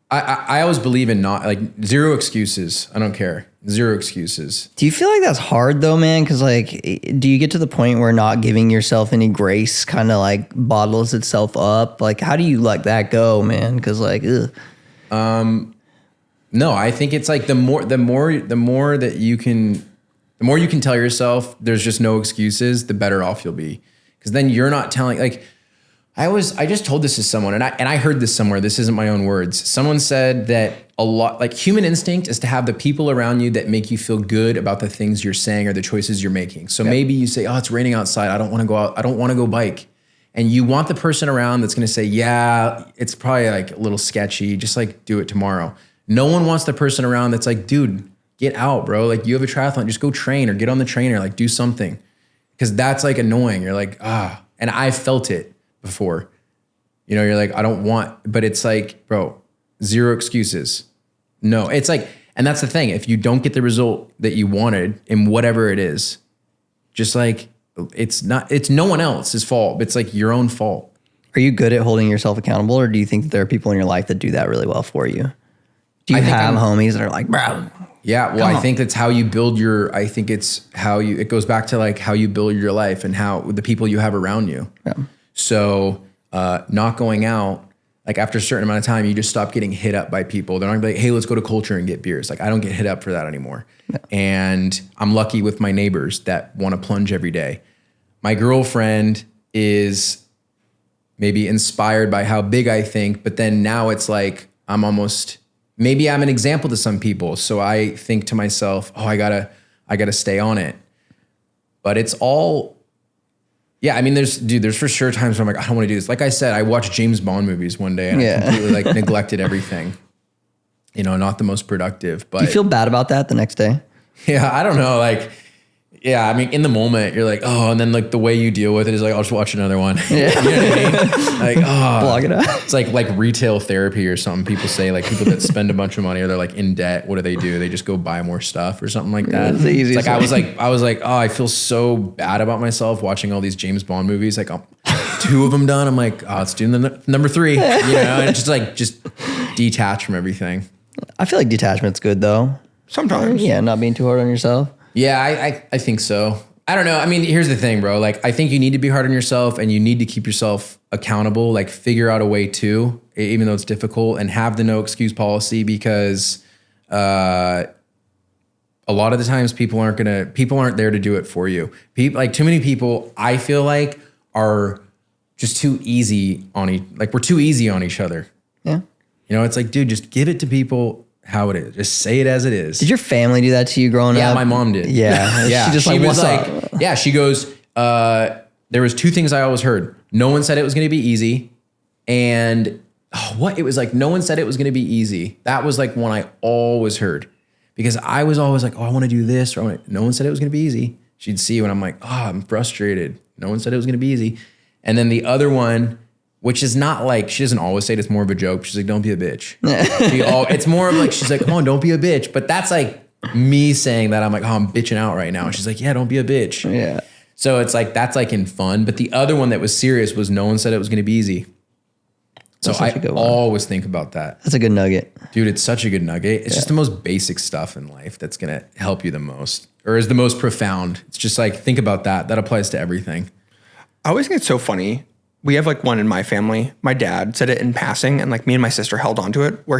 I always believe in not like zero excuses. I don't care. Zero excuses. Do you feel like that's hard though, man? Because like, do you get to the point where not giving yourself any grace kind of like bottles itself up? Like, how do you let that go, man? Because like, ugh. No, I think it's like the more that you can, the more you can tell yourself there's just no excuses, the better off you'll be. Because then you're not telling like. I just told this to someone, and I heard this somewhere. This isn't my own words. Someone said that a lot, like human instinct is to have the people around you that make you feel good about the things you're saying or the choices you're making. So maybe you say, oh, it's raining outside. I don't want to go out. I don't want to go bike. And you want the person around that's going to say, yeah, it's probably like a little sketchy. Just like do it tomorrow. No one wants the person around that's like, dude, get out, bro. Like you have a triathlon, just go train or get on the trainer, like do something. Because that's like annoying. You're like, and I felt it before, you know, you're like, I don't want, but it's like, bro, zero excuses. No, it's like, and that's the thing. If you don't get the result that you wanted in whatever it is, just like, it's no one else's fault. It's like your own fault. Are you good at holding yourself accountable, or do you think that there are people in your life that do that really well for you? Do you have homies that are like, bro? Yeah, well, I think that's how you build I think it's how it goes back to like how you build your life and how the people you have around you. Yeah. So not going out, like after a certain amount of time, you just stop getting hit up by people. They're not gonna be like, hey, let's go to Culture and get beers. Like I don't get hit up for that anymore. Yeah. And I'm lucky with my neighbors that want to plunge every day. My girlfriend is maybe inspired by how big I think, but then now it's like maybe I'm an example to some people. So I think to myself, oh, I gotta stay on it. But it's all, yeah, I mean, there's for sure times where I'm like, I don't want to do this. Like I said, I watched James Bond movies one day and I completely like neglected everything. You know, not the most productive. But do you feel bad about that the next day? Yeah, I don't know. Like, yeah, I mean, in the moment, you're like, oh, and then like the way you deal with it is like, I'll just watch another one. Yeah. You know what I mean? Like, oh, blog it out. It's like retail therapy or something. People say like people that spend a bunch of money or they're like in debt. What do? They just go buy more stuff or something like that. It's the easiest. It's like I was like, oh, I feel so bad about myself watching all these James Bond movies. Like 2 of them done. I'm like, oh, let's do number 3. You know, and just detach from everything. I feel like detachment's good though. Sometimes. Yeah, not being too hard on yourself. Yeah, I think so. I don't know. I mean, here's the thing, bro. Like, I think you need to be hard on yourself and you need to keep yourself accountable, like figure out a way to, even though it's difficult, and have the no excuse policy because I a lot of the times people aren't there to do it for you. People, like too many people, I feel like are just too easy on we're too easy on each other. Yeah. You know, it's like, dude, just give it to people how it is. Just say it as it is. Did your family do that to you growing up? Yeah, my mom did. Yeah. Yeah. She just like, what's up? Yeah, she goes, there was two things I always heard. No one said it was going to be easy. And it was like, no one said it was going to be easy. That was like one I always heard because I was always like, oh, I want to do this. No one said it was going to be easy. She'd see when I'm like, oh, I'm frustrated. No one said it was going to be easy. And then the other one, which is not like, she doesn't always say it, it's more of a joke. She's like, don't be a bitch. It's more of like, she's like, come on, don't be a bitch. But that's like me saying that. I'm like, oh, I'm bitching out right now. And she's like, yeah, don't be a bitch. Yeah. So it's like, that's like in fun. But the other one that was serious was no one said it was going to be easy. So I always think about that. That's a good nugget. Dude, it's such a good nugget. It's just the most basic stuff in life that's going to help you the most or is the most profound. It's just like, think about that. That applies to everything. I always think it's so funny. We have like one in my family. My dad said it in passing and like me and my sister held on to it where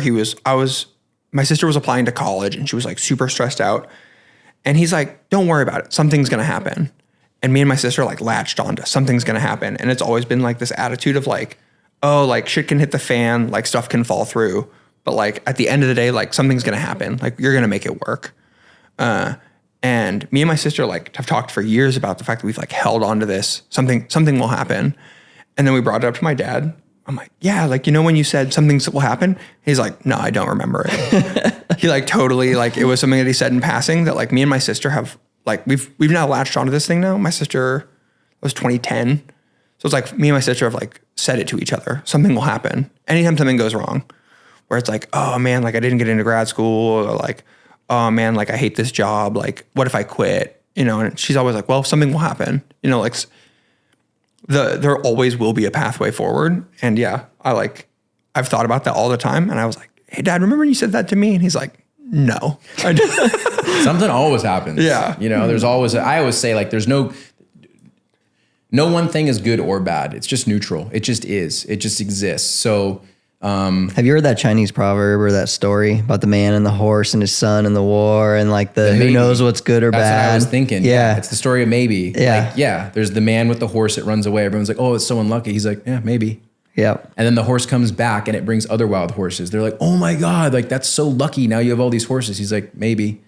my sister was applying to college and she was like super stressed out. And he's like, don't worry about it. Something's going to happen. And me and my sister like latched onto something's going to happen. And it's always been like this attitude of like, oh, like shit can hit the fan, like stuff can fall through. But like at the end of the day, like something's going to happen. Like you're going to make it work. And me and my sister like have talked for years about the fact that we've like held on to this. Something will happen. And then we brought it up to my dad. I'm like, yeah, like, you know, when you said something will happen, he's like, no, I don't remember it. He like totally like, it was something that he said in passing that like me and my sister have like, we've now latched onto this thing now. My sister was 2010. So it's like me and my sister have like said it to each other. Something will happen. Anytime something goes wrong where it's like, oh man, like I didn't get into grad school or like, oh man, like I hate this job. Like, what if I quit? You know, and she's always like, well, something will happen. You know, like there always will be a pathway forward. And yeah, I've thought about that all the time. And I was like, hey dad, remember when you said that to me? And he's like, no. Something always happens. Yeah. You know, I always say like, there's no one thing is good or bad. It's just neutral. It just is. It just exists. So, have you heard that Chinese proverb or that story about the man and the horse and his son in the war and like the who knows what's good or That's bad? What I was thinking. Yeah. It's the story of maybe. Yeah. Like, yeah. There's the man with the horse that runs away. Everyone's like, oh, it's so unlucky. He's like, yeah, maybe. Yeah. And then the horse comes back and it brings other wild horses. They're like, oh my God, like that's so lucky. Now you have all these horses. He's like, maybe.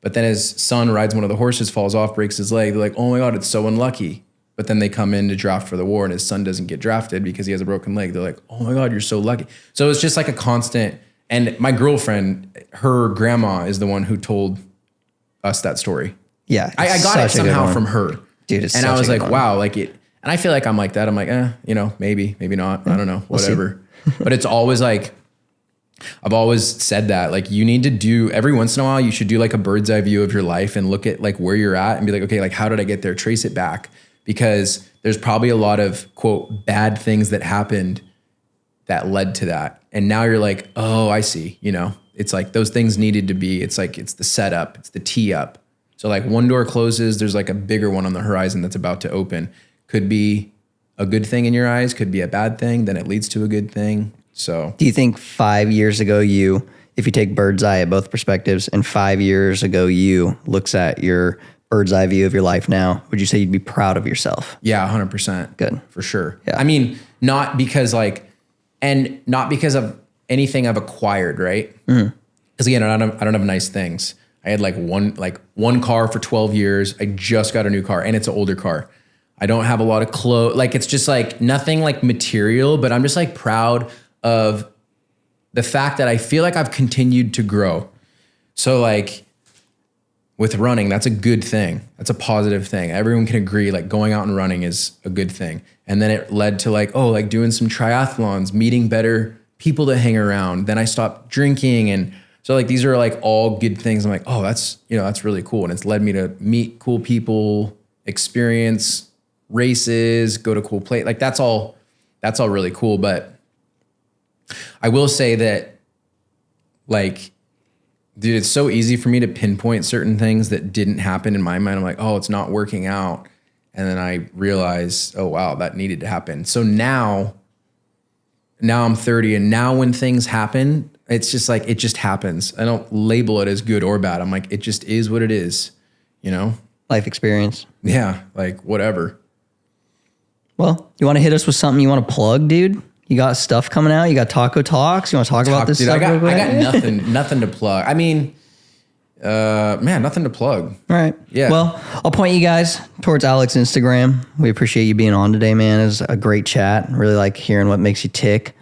But then his son rides one of the horses, falls off, breaks his leg. They're like, oh my God, it's so unlucky. But then they come in to draft for the war and his son doesn't get drafted because he has a broken leg. They're like, oh my God, you're so lucky. So it's just like a constant. And my girlfriend, her grandma is the one who told us that story. Yeah. I got it somehow from her. Dude, it's and I was like, wow, like it. And I feel like I'm like that. I'm like, you know, maybe not. I don't know, whatever. But it's always like, I've always said that like you need to do every once in a while, you should do like a bird's eye view of your life and look at like where you're at and be like, okay, like how did I get there? Trace it back. Because there's probably a lot of quote bad things that happened that led to that. And now you're like, oh, I see, you know, it's like those things needed to be, it's like, it's the setup, it's the tee up. So like one door closes, there's like a bigger one on the horizon that's about to open. Could be a good thing in your eyes, could be a bad thing, then it leads to a good thing. So do you think 5 years ago, if you take bird's eye at both perspectives and 5 years ago, looks at your bird's eye view of your life now, would you say you'd be proud of yourself? Yeah, 100%. Good. For sure. Yeah. I mean, not because of anything I've acquired, right? Because again, I don't have nice things. I had like one car for 12 years. I just got a new car and it's an older car. I don't have a lot of clothes. Like it's just like nothing like material, but I'm just like proud of the fact that I feel like I've continued to grow. So like with running, that's a good thing. That's a positive thing. Everyone can agree like going out and running is a good thing. And then it led to like, oh, like doing some triathlons, meeting better people to hang around. Then I stopped drinking. And so like, these are like all good things. I'm like, oh, that's really cool. And it's led me to meet cool people, experience races, go to cool places. Like that's all really cool. But I will say that like, dude, it's so easy for me to pinpoint certain things that didn't happen in my mind. I'm like, oh, it's not working out. And then I realize, oh, wow, that needed to happen. So now I'm 30 and now when things happen, It's just like, it just happens. I don't label it as good or bad. I'm like, it just is what it is, you know? Life experience. Yeah. Like whatever. Well, you want to hit us with something you want to plug, dude? You got stuff coming out? You got Taco Talks? You want to talk about this Dude, stuff? I got nothing to plug. I mean, man, nothing to plug. All right. Yeah. Well, I'll point you guys towards Alec's Instagram. We appreciate you being on today, man. It was a great chat. Really like hearing what makes you tick.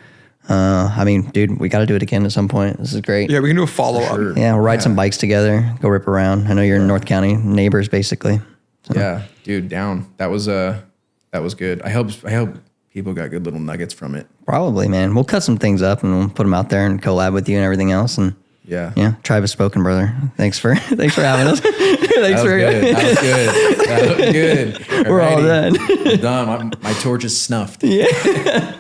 I mean, dude, we got to do it again at some point. This is great. Yeah, we can do a follow up. Sure. Yeah, we'll ride some bikes together, go rip around. I know you're in North County, neighbors basically. So. Yeah, dude, down. That was good. I hope people got good little nuggets from it. Probably, man. We'll cut some things up and we'll put them out there and collab with you and everything else. And yeah, tribe has spoken, brother. Thanks for having us. Thanks for good. That was good. We're all done. I'm done. My torch is snuffed. Yeah.